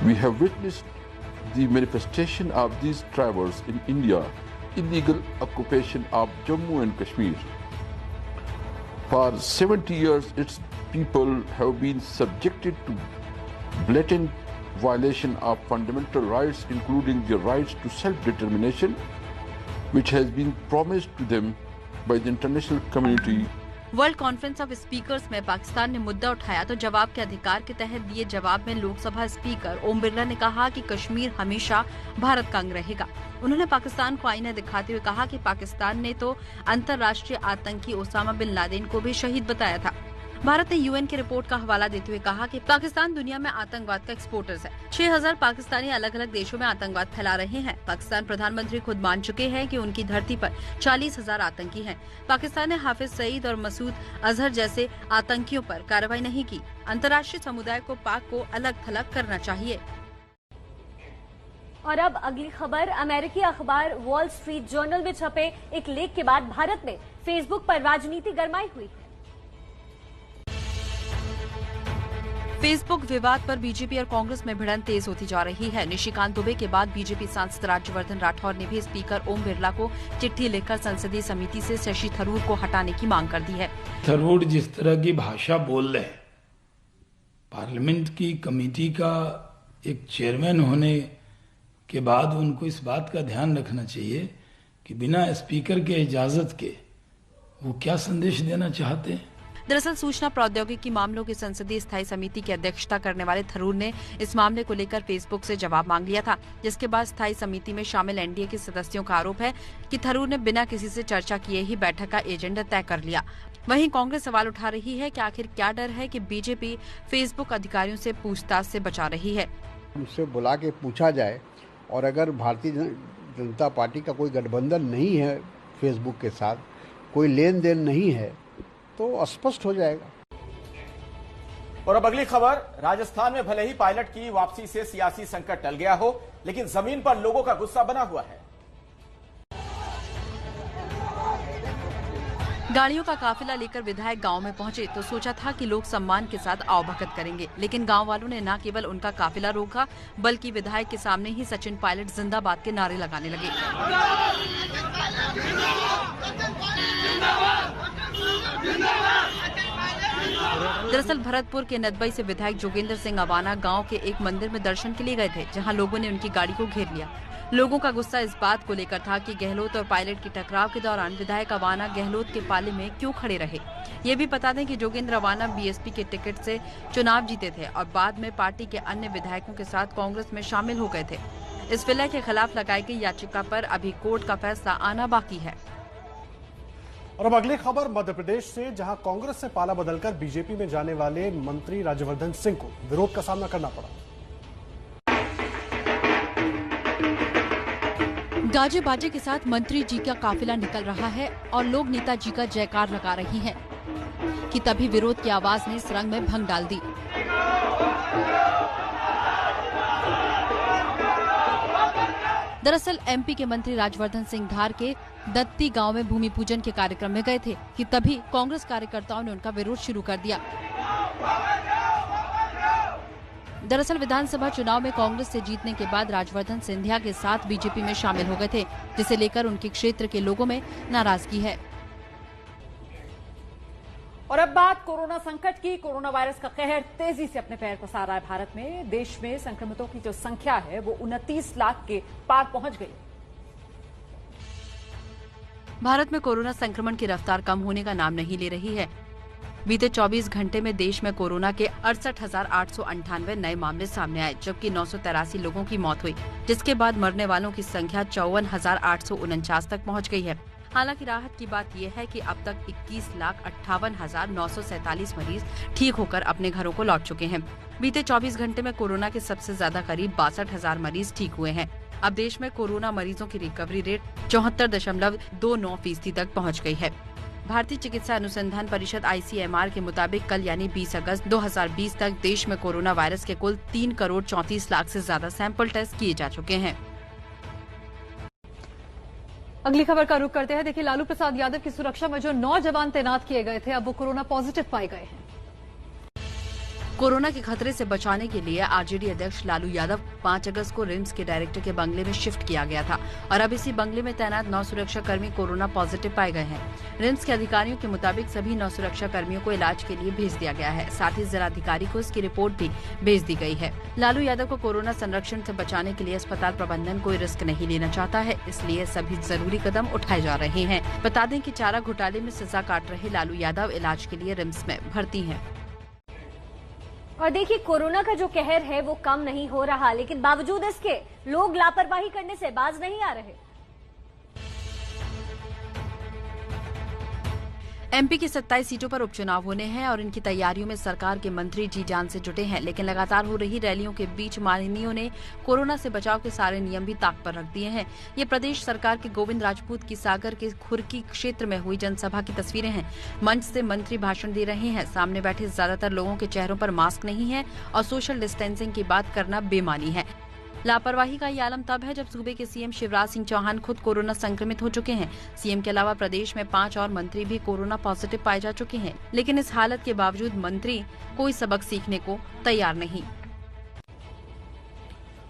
We have witnessed the manifestation of these tribals in India, illegal occupation of Jammu and Kashmir. For 70 years, its people have been subjected to blatant violation of fundamental rights, including the rights to self-determination, which has been promised to them by the international community. World conference of speakers में पाकिस्तान ने मुद्दा उठाया तो जवाब के अधिकार के तहत दिए जवाब में लोकसभा स्पीकर ओम बिरला ने कहा कि कश्मीर हमेशा भारत का अंग रहेगा। उन्होंने पाकिस्तान को आईना दिखाते हुए कहा कि पाकिस्तान ने तो अंतर्राष्ट्रीय आतंकी ओसामा बिन लादेन को भी शहीद बताया था। भारत ने यूएन की रिपोर्ट का हवाला देते हुए कहा कि पाकिस्तान दुनिया में आतंकवाद का एक्सपोर्टर्स है। 6000 पाकिस्तानी अलग अलग देशों में आतंकवाद फैला रहे हैं। पाकिस्तान प्रधानमंत्री खुद मान चुके हैं कि उनकी धरती पर 40,000 आतंकी हैं। पाकिस्तान ने हाफिज सईद और मसूद अजहर जैसे आतंकियों पर कार्रवाई नहीं की। अंतर्राष्ट्रीय समुदाय को पाक को अलग थलग करना चाहिए। और अब अगली खबर, अमेरिकी अखबार वॉल स्ट्रीट जर्नल में छपे एक लेख के बाद भारत में फेसबुक पर राजनीति गरमाई हुई है। फेसबुक विवाद पर बीजेपी और कांग्रेस में भिड़ंत तेज होती जा रही है। निशिकांत दुबे के बाद बीजेपी सांसद राज्यवर्धन राठौर ने भी स्पीकर ओम बिरला को चिट्ठी लिखकर संसदीय समिति से शशि थरूर को हटाने की मांग कर दी है। थरूर जिस तरह की भाषा बोल रहे हैं, पार्लियामेंट की कमेटी का एक चेयरमैन होने के बाद उनको इस बात का ध्यान रखना चाहिए कि बिना स्पीकर के इजाजत के वो क्या संदेश देना चाहते हैं। दरअसल सूचना प्रौद्योगिकी मामलों की संसदीय स्थायी समिति की अध्यक्षता करने वाले थरूर ने इस मामले को लेकर फेसबुक से जवाब मांग लिया था, जिसके बाद स्थायी समिति में शामिल एनडीए के सदस्यों का आरोप है कि थरूर ने बिना किसी से चर्चा किए ही बैठक का एजेंडा तय कर लिया। वहीं कांग्रेस सवाल उठा रही है कि आखिर क्या डर है कि बीजेपी फेसबुक अधिकारियों से पूछताछ से बचा रही है। उससे बुला के पूछा जाए, और अगर भारतीय जनता पार्टी का कोई गठबंधन नहीं है, फेसबुक के साथ कोई लेन देन नहीं है, तो स्पष्ट हो जाएगा। और अब अगली खबर, राजस्थान में भले ही पायलट की वापसी से सियासी संकट टल गया हो, लेकिन जमीन पर लोगों का गुस्सा बना हुआ है। गाड़ियों का काफिला लेकर विधायक गांव में पहुंचे तो सोचा था कि लोग सम्मान के साथ आवभगत करेंगे, लेकिन गांव वालों ने न केवल उनका काफिला रोका बल्कि विधायक के सामने ही सचिन पायलट जिंदाबाद के नारे लगाने लगे। दरअसल भरतपुर के नदबई से विधायक जोगेंद्र सिंह अवाना गांव के एक मंदिर में दर्शन के लिए गए थे, जहां लोगों ने उनकी गाड़ी को घेर लिया। लोगों का गुस्सा इस बात को लेकर था कि गहलोत और पायलट की टकराव के दौरान विधायक अवाना गहलोत के पाले में क्यों खड़े रहे। ये भी बता दें कि जोगेंद्र अवाना बीएसपी के टिकट से चुनाव जीते थे और बाद में पार्टी के अन्य विधायकों के साथ कांग्रेस में शामिल हो गए थे। इस विलय के खिलाफ लगाई गई याचिका पर अभी कोर्ट का फैसला आना बाकी है। और अब अगली खबर मध्य प्रदेश से, जहां कांग्रेस से पाला बदलकर बीजेपी में जाने वाले मंत्री राज्यवर्धन सिंह को विरोध का सामना करना पड़ा। गाजे बाजे के साथ मंत्री जी का काफिला निकल रहा है और लोग नेताजी का जयकार लगा रहे हैं कि तभी विरोध की आवाज ने सुरंग में भंग डाल दी। दरअसल एमपी के मंत्री राज्यवर्धन सिंह धार के दत्ती गांव में भूमि पूजन के कार्यक्रम में गए थे कि तभी कांग्रेस कार्यकर्ताओं ने उनका विरोध शुरू कर दिया। दरअसल विधानसभा चुनाव में कांग्रेस से जीतने के बाद राज्यवर्धन सिंधिया के साथ बीजेपी में शामिल हो गए थे, जिसे लेकर उनके क्षेत्र के लोगों में नाराजगी है। और अब बात कोरोना संकट की। कोरोना वायरस का कहर तेजी से अपने पैर पसार रहा है भारत में। देश में संक्रमितों की जो संख्या है वो 29 लाख के पार पहुंच गई। भारत में कोरोना संक्रमण की रफ्तार कम होने का नाम नहीं ले रही है। बीते 24 घंटे में देश में कोरोना के 68,898 नए मामले सामने आए, जबकि 983 लोगों की मौत हुई, जिसके बाद मरने वालों की संख्या 54,849 तक पहुंच गई है। हालांकि राहत की बात यह है कि अब तक 21,58,947 मरीज ठीक होकर अपने घरों को लौट चुके हैं। बीते 24 घंटे में कोरोना के सबसे ज्यादा करीब 62,000 मरीज ठीक हुए हैं। अब देश में कोरोना मरीजों की रिकवरी रेट 74.29% तक पहुंच गई है। भारतीय चिकित्सा अनुसंधान परिषद ICMR के मुताबिक कल यानी 20 अगस्त 2020 तक देश में कोरोना वायरस के कुल 3 करोड़ 34 लाख से ज्यादा सैंपल टेस्ट किए जा चुके हैं। अगली खबर का रुख करते हैं। देखिए, लालू प्रसाद यादव की सुरक्षा में जो 9 जवान तैनात किए गए थे, अब वो कोरोना पॉजिटिव पाए गए हैं। कोरोना के खतरे से बचाने के लिए आरजेडी अध्यक्ष लालू यादव 5 अगस्त को रिम्स के डायरेक्टर के बंगले में शिफ्ट किया गया था और अब इसी बंगले में तैनात 9 सुरक्षा कर्मी कोरोना पॉजिटिव पाए गए हैं। रिम्स के अधिकारियों के मुताबिक सभी 9 सुरक्षा कर्मियों को इलाज के लिए भेज दिया गया है। साथ ही जिलाधिकारी को इसकी रिपोर्ट भी भेज दी गई है। लालू यादव को कोरोना संरक्षण से बचाने के लिए अस्पताल प्रबंधन कोई रिस्क नहीं लेना चाहता है, इसलिए सभी जरूरी कदम उठाए जा रहे हैं। बता दें कि चारा घोटाले में सजा काट रहे लालू यादव इलाज के लिए रिम्स में भर्ती हैं। और देखिए, कोरोना का जो कहर है वो कम नहीं हो रहा, लेकिन बावजूद इसके लोग लापरवाही करने से बाज नहीं आ रहे। एमपी की 27 सीटों पर उपचुनाव होने हैं और इनकी तैयारियों में सरकार के मंत्री जी जान से जुटे हैं, लेकिन लगातार हो रही रैलियों के बीच माननीयों ने कोरोना से बचाव के सारे नियम भी ताक पर रख दिए हैं। ये प्रदेश सरकार के गोविंद राजपूत की सागर के खुरकी क्षेत्र में हुई जनसभा की तस्वीरें हैं। मंच से मंत्री भाषण दे रहे हैं। सामने बैठे ज्यादातर लोगों के चेहरों पर मास्क नहीं है और सोशल डिस्टेंसिंग की बात करना बेमानी है। लापरवाही का ये आलम तब है जब सूबे के सीएम शिवराज सिंह चौहान खुद कोरोना संक्रमित हो चुके हैं। सीएम के अलावा प्रदेश में 5 और मंत्री भी कोरोना पॉजिटिव पाए जा चुके हैं, लेकिन इस हालत के बावजूद मंत्री कोई सबक सीखने को तैयार नहीं।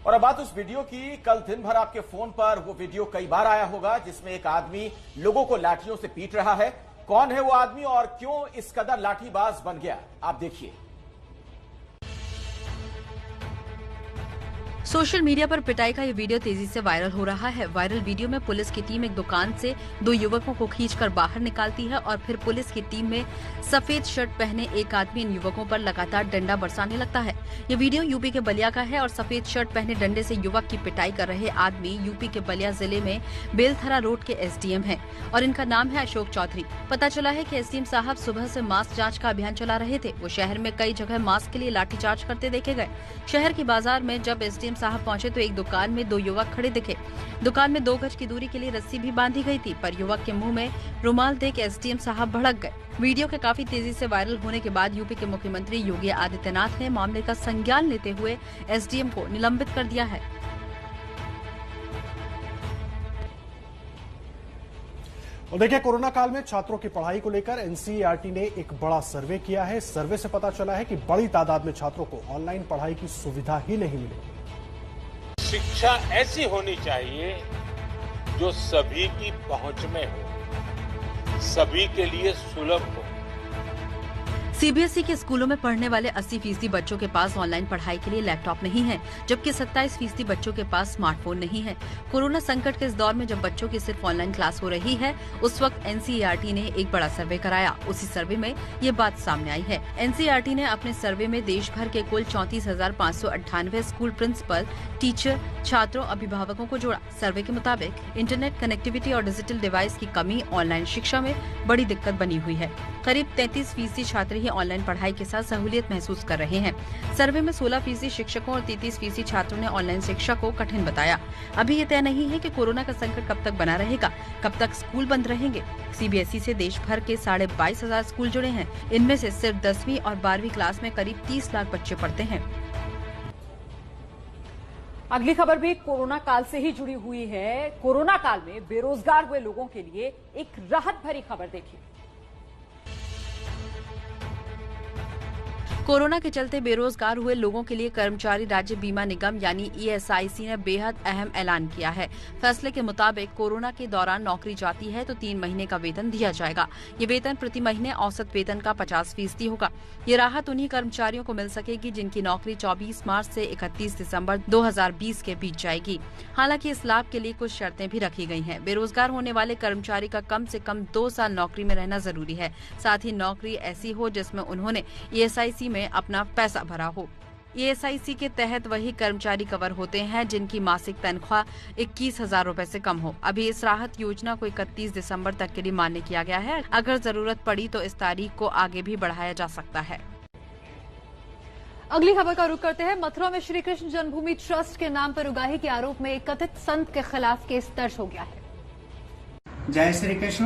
और अब बात उस वीडियो की, कल दिन भर आपके फोन पर वो वीडियो कई बार आया होगा जिसमें एक आदमी लोगों को लाठियों से पीट रहा है। कौन है वो आदमी और क्यों इस कदर लाठीबाज बन गया, आप देखिए। सोशल मीडिया पर पिटाई का ये वीडियो तेजी से वायरल हो रहा है। वायरल वीडियो में पुलिस की टीम एक दुकान से 2 युवकों को खींचकर बाहर निकालती है और फिर पुलिस की टीम में सफेद शर्ट पहने एक आदमी इन युवकों पर लगातार डंडा बरसाने लगता है। ये वीडियो यूपी के बलिया का है और सफेद शर्ट पहने डंडे से युवक की पिटाई कर रहे आदमी यूपी के बलिया जिले में बेलथरा रोड के एसडीएम हैं और इनका नाम है अशोक चौधरी। पता चला है कि एसडीएम साहब सुबह से मास्क जाँच का अभियान चला रहे थे। वो शहर में कई जगह मास्क के लिए लाठीचार्ज करते देखे गए। शहर की बाजार में जब एसडीएम साहब पहुंचे तो एक दुकान में 2 युवक खड़े दिखे। दुकान में 2 गज की दूरी के लिए रस्सी भी बांधी गई थी, पर युवक के मुंह में रुमाल देख एसडीएम साहब भड़क गए। वीडियो के काफी तेजी से वायरल होने के बाद यूपी के मुख्यमंत्री योगी आदित्यनाथ ने मामले का संज्ञान लेते हुए एसडीएम को निलंबित कर दिया है। और देखिए, कोरोना काल में छात्रों की पढ़ाई को लेकर एनसीईआरटी ने एक बड़ा सर्वे किया है। सर्वे से पता चला है कि बड़ी तादाद में छात्रों को ऑनलाइन पढ़ाई की सुविधा ही नहीं मिलेगी। शिक्षा ऐसी होनी चाहिए जो सभी की पहुंच में हो, सभी के लिए सुलभ हो। सीबीएसई के स्कूलों में पढ़ने वाले 80% बच्चों के पास ऑनलाइन पढ़ाई के लिए लैपटॉप नहीं है, जबकि 27% बच्चों के पास स्मार्टफोन नहीं है। कोरोना संकट के इस दौर में जब बच्चों की सिर्फ ऑनलाइन क्लास हो रही है, उस वक्त एनसीईआरटी ने एक बड़ा सर्वे कराया। उसी सर्वे में ये बात सामने आई है। एनसीईआरटी ने अपने सर्वे में देश भर के कुल 34,598 स्कूल प्रिंसिपल, टीचर, छात्रों, अभिभावकों को जोड़ा। सर्वे के मुताबिक इंटरनेट कनेक्टिविटी और डिजिटल डिवाइस की कमी ऑनलाइन शिक्षा में बड़ी दिक्कत बनी हुई है। करीब 33% छात्र ही ऑनलाइन पढ़ाई के साथ सहूलियत महसूस कर रहे हैं। सर्वे में 16% शिक्षकों और 33% छात्रों ने ऑनलाइन शिक्षा को कठिन बताया। अभी ये तय नहीं है कि कोरोना का संकट कब तक बना रहेगा, कब तक स्कूल बंद रहेंगे। सीबीएसई से देश भर के 22,500 स्कूल जुड़े हैं। इनमें से सिर्फ 10वीं और 12वीं क्लास में करीब 30 लाख बच्चे पढ़ते हैं। अगली खबर भी कोरोना काल से ही जुड़ी हुई है। कोरोना काल में बेरोजगार हुए लोगों के लिए एक राहत भरी खबर देखिए। कोरोना के चलते बेरोजगार हुए लोगों के लिए कर्मचारी राज्य बीमा निगम यानी ईएसआईसी ने बेहद अहम ऐलान किया है। फैसले के मुताबिक कोरोना के दौरान नौकरी जाती है तो 3 महीने का वेतन दिया जाएगा। ये वेतन प्रति महीने औसत वेतन का 50% होगा। ये राहत उन्हीं कर्मचारियों को मिल सकेगी जिनकी नौकरी 24 मार्च से 31 दिसंबर 2020 के बीच जाएगी। हालांकि इस लाभ के लिए कुछ शर्तें भी रखी गई हैं। बेरोजगार होने वाले कर्मचारी का कम से कम 2 साल नौकरी में रहना जरूरी है। साथ ही नौकरी ऐसी हो जिसमें उन्होंने ईएसआईसी में अपना पैसा भरा हो। ईएसआईसी के तहत वही कर्मचारी कवर होते हैं जिनकी मासिक तनख्वाह 21,000 रुपए से कम हो। अभी इस राहत योजना को 31 दिसंबर तक के लिए मान्य किया गया है। अगर जरूरत पड़ी तो इस तारीख को आगे भी बढ़ाया जा सकता है। अगली खबर का रुख करते हैं। मथुरा में श्री कृष्ण जन्मभूमि ट्रस्ट के नाम पर उगाही के आरोप में एक कथित संत के खिलाफ केस दर्ज हो गया है। जय श्री कृष्ण।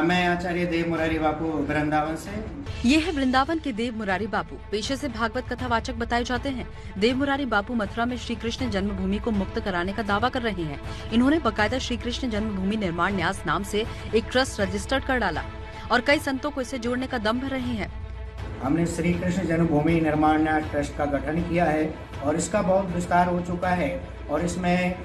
मैं आचार्य देव मुरारी बापू वृंदावन से। ये है वृंदावन के देव मुरारी बापू। पेशे से भागवत कथावाचक बताए जाते हैं। देव मुरारी बापू मथुरा में श्री कृष्ण जन्मभूमि को मुक्त कराने का दावा कर रहे हैं। इन्होंने बकायदा श्री कृष्ण जन्मभूमि निर्माण न्यास नाम से एक ट्रस्ट रजिस्टर्ड कर डाला और कई संतों को इसे जोड़ने का दम भर रहे हैं। हमने श्री कृष्ण जन्मभूमि निर्माण न्यास ट्रस्ट का गठन किया है और इसका बहुत विस्तार हो चुका है और इसमें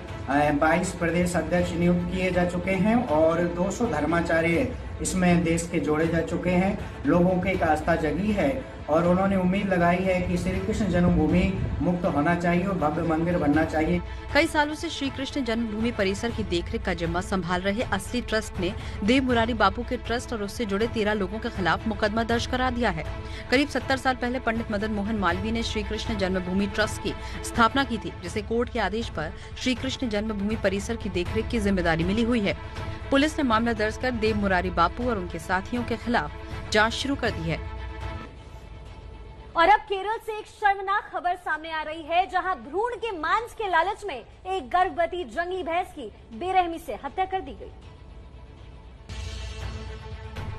22 प्रदेश अध्यक्ष नियुक्त किए जा चुके हैं और 200 धर्माचार्य इसमें देश के जोड़े जा चुके हैं। लोगों की एक आस्था जगी है और उन्होंने उम्मीद लगाई है कि श्री कृष्ण जन्मभूमि मुक्त होना चाहिए और भव्य मंदिर बनना चाहिए। कई सालों से श्री कृष्ण जन्मभूमि परिसर की देखरेख का जिम्मा संभाल रहे असली ट्रस्ट ने देव मुरारी बापू के ट्रस्ट और उससे जुड़े 13 लोगों के खिलाफ मुकदमा दर्ज करा दिया है। करीब 70 साल पहले पंडित मदन मोहन मालवीय ने श्री कृष्ण जन्मभूमि ट्रस्ट की स्थापना की थी, जिसे कोर्ट के आदेश पर श्री कृष्ण जन्मभूमि परिसर की देखरेख की जिम्मेदारी मिली हुई है। पुलिस ने मामला दर्ज कर देव मुरारी बापू और उनके साथियों के खिलाफ जांच शुरू कर दी है। और अब केरल से एक शर्मनाक खबर सामने आ रही है, जहां भ्रूण के मांस के लालच में एक गर्भवती जंगली भैंस की बेरहमी से हत्या कर दी गई।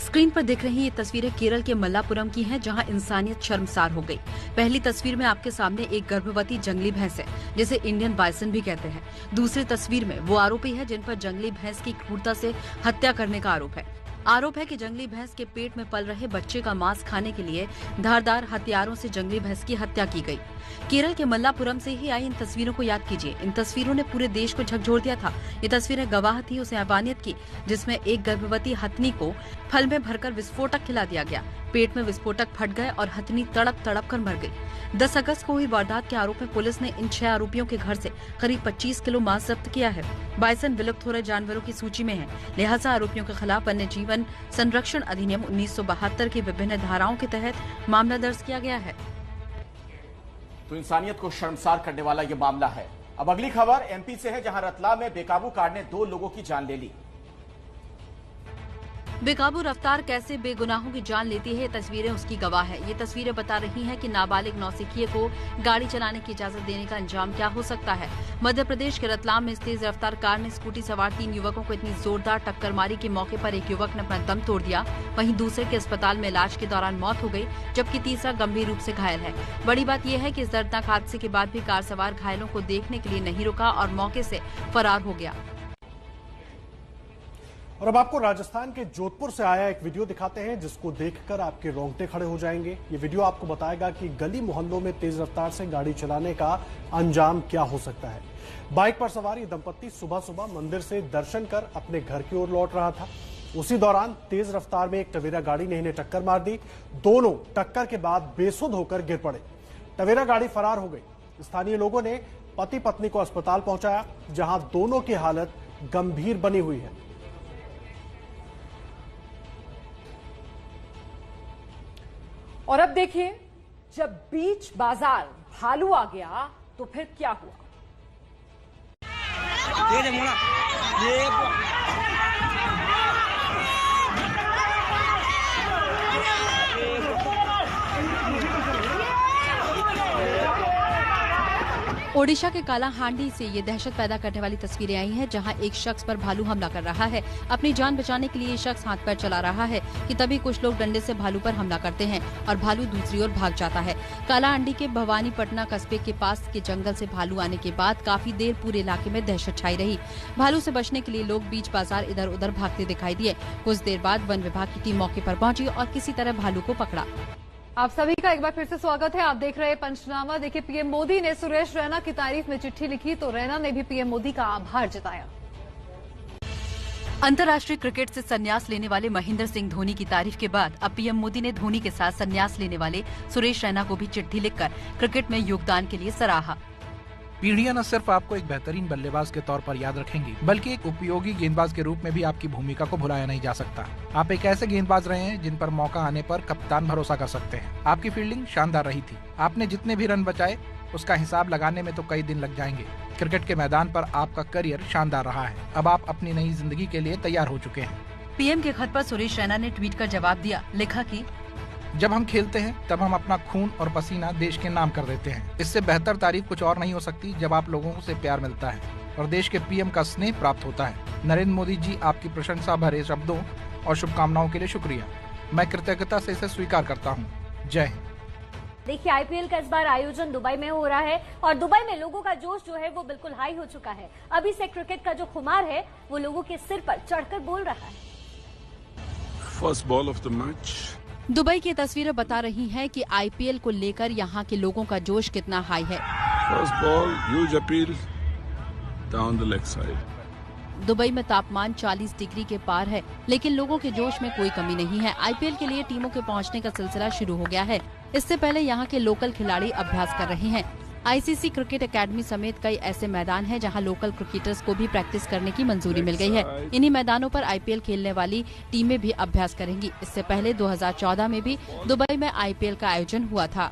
स्क्रीन पर दिख रही ये तस्वीरें केरल के मल्लापुरम की हैं, जहां इंसानियत शर्मसार हो गई। पहली तस्वीर में आपके सामने एक गर्भवती जंगली भैंस है, जिसे इंडियन बाइसन भी कहते हैं। दूसरी तस्वीर में वो आरोपी है जिन पर जंगली भैंस की क्रूरता से हत्या करने का आरोप है। आरोप है कि जंगली भैंस के पेट में पल रहे बच्चे का मांस खाने के लिए धारदार हथियारों से जंगली भैंस की हत्या की गई। केरल के मल्लापुरम से ही आई इन तस्वीरों को याद कीजिए। इन तस्वीरों ने पूरे देश को झकझोर दिया था। ये तस्वीरें गवाह थी उस हैवानियत की जिसमें एक गर्भवती हथनी को फल में भरकर विस्फोटक खिला दिया गया। पेट में विस्फोटक फट गए और हथनी तड़प तड़प कर मर गई। 10 अगस्त को हुई वारदात के आरोप में पुलिस ने इन 6 आरोपियों के घर से करीब 25 किलो मांस जब्त किया है। बाइसन विलुप्त हो रहे जानवरों की सूची में है, लिहाजा आरोपियों के खिलाफ वन्य जीवन संरक्षण अधिनियम 1972 की विभिन्न धाराओं के तहत मामला दर्ज किया गया है। तो इंसानियत को शर्मसार करने वाला ये मामला है। अब अगली खबर एमपी से है, जहां रतलाम में बेकाबू कार ने 2 लोगों की जान ले ली। बेकाबू रफ्तार कैसे बेगुनाहों की जान लेती है, ये तस्वीरें उसकी गवाह है। ये तस्वीरें बता रही हैं कि नाबालिग नौसिखिए को गाड़ी चलाने की इजाजत देने का अंजाम क्या हो सकता है। मध्य प्रदेश के रतलाम में इस तेज रफ्तार कार ने स्कूटी सवार 3 युवकों को इतनी जोरदार टक्कर मारी कि मौके पर एक युवक ने अपना दम तोड़ दिया, वहीं दूसरे के अस्पताल में इलाज के दौरान मौत हो गई, जबकि तीसरा गंभीर रूप से घायल है। बड़ी बात यह है कि इस दर्दनाक हादसे के बाद भी कार सवार घायलों को देखने के लिए नहीं रुका और मौके से फरार हो गया। और अब आपको राजस्थान के जोधपुर से आया एक वीडियो दिखाते हैं, जिसको देखकर आपके रोंगटे खड़े हो जाएंगे। ये वीडियो आपको बताएगा कि गली मोहल्लों में तेज रफ्तार से गाड़ी चलाने का अंजाम क्या हो सकता है। बाइक पर सवार ये दंपत्ति सुबह सुबह मंदिर से दर्शन कर अपने घर की ओर लौट रहा था। उसी दौरान तेज रफ्तार में एक टवेरा गाड़ी ने इन्हें टक्कर मार दी। दोनों टक्कर के बाद बेसुध होकर गिर पड़े। टवेरा गाड़ी फरार हो गई। स्थानीय लोगों ने पति पत्नी को अस्पताल पहुंचाया, जहां दोनों की हालत गंभीर बनी हुई है। और अब देखिए, जब बीच बाजार भालू आ गया तो फिर क्या हुआ। ओडिशा के कालाहांडी से ये दहशत पैदा करने वाली तस्वीरें आई हैं, जहां एक शख्स पर भालू हमला कर रहा है। अपनी जान बचाने के लिए ये शख्स हाथ पैर चला रहा है कि तभी कुछ लोग डंडे से भालू पर हमला करते हैं और भालू दूसरी ओर भाग जाता है। कालाहांडी के भवानीपटना कस्बे के पास के जंगल से भालू आने के बाद काफी देर पूरे इलाके में दहशत छाई रही। भालू से बचने के लिए लोग बीच बाजार इधर उधर भागते दिखाई दिए। कुछ देर बाद वन विभाग की टीम मौके पर पहुंची और किसी तरह भालू को पकड़ा। आप सभी का एक बार फिर से स्वागत है। आप देख रहे हैं पंचनामा। देखिए, पीएम मोदी ने सुरेश रैना की तारीफ में चिट्ठी लिखी तो रैना ने भी पीएम मोदी का आभार जताया। अंतर्राष्ट्रीय क्रिकेट से संन्यास लेने वाले महेंद्र सिंह धोनी की तारीफ के बाद अब पीएम मोदी ने धोनी के साथ संन्यास लेने वाले सुरेश रैना को भी चिट्ठी लिखकर क्रिकेट में योगदान के लिए सराहा। पीढ़ियां न सिर्फ आपको एक बेहतरीन बल्लेबाज के तौर पर याद रखेंगी, बल्कि एक उपयोगी गेंदबाज के रूप में भी आपकी भूमिका को भुलाया नहीं जा सकता। आप एक ऐसे गेंदबाज रहे हैं जिन पर मौका आने पर कप्तान भरोसा कर सकते हैं। आपकी फील्डिंग शानदार रही थी। आपने जितने भी रन बचाए उसका हिसाब लगाने में तो कई दिन लग जाएंगे। क्रिकेट के मैदान पर आपका करियर शानदार रहा है। अब आप अपनी नई जिंदगी के लिए तैयार हो चुके हैं। पीएम के खत पर सुरेश रैना ने ट्वीट कर जवाब दिया। लिखा कि जब हम खेलते हैं तब हम अपना खून और पसीना देश के नाम कर देते हैं। इससे बेहतर तारीफ कुछ और नहीं हो सकती जब आप लोगों से प्यार मिलता है और देश के पीएम का स्नेह प्राप्त होता है। नरेंद्र मोदी जी, आपकी प्रशंसा भरे शब्दों और शुभकामनाओं के लिए शुक्रिया। मैं कृतज्ञता से इसे स्वीकार करता हूँ। जय हिंद। देखिए, आईपीएल का इस बार आयोजन दुबई में हो रहा है और दुबई में लोगों का जोश जो है वो बिल्कुल हाई हो चुका है। अभी से क्रिकेट का जो खुमार है वो लोगों के सिर पर चढ़कर बोल रहा है। First ball of the match. Dubai की तस्वीरें बता रही हैं कि आईपीएल को लेकर यहां के लोगों का जोश कितना हाई है। First ball, huge appeal down the leg side. Dubai में तापमान 40 डिग्री के पार है, लेकिन लोगों के जोश में कोई कमी नहीं है। आईपीएल के लिए टीमों के पहुंचने का सिलसिला शुरू हो गया है। इससे पहले यहां के लोकल खिलाड़ी अभ्यास कर रहे हैं। आईसीसी क्रिकेट एकेडमी समेत कई ऐसे मैदान हैं जहां लोकल क्रिकेटर्स को भी प्रैक्टिस करने की मंजूरी मिल गई है। इन्हीं मैदानों पर आईपीएल खेलने वाली टीमें भी अभ्यास करेंगी। इससे पहले 2014 में भी दुबई में आईपीएल का आयोजन हुआ था।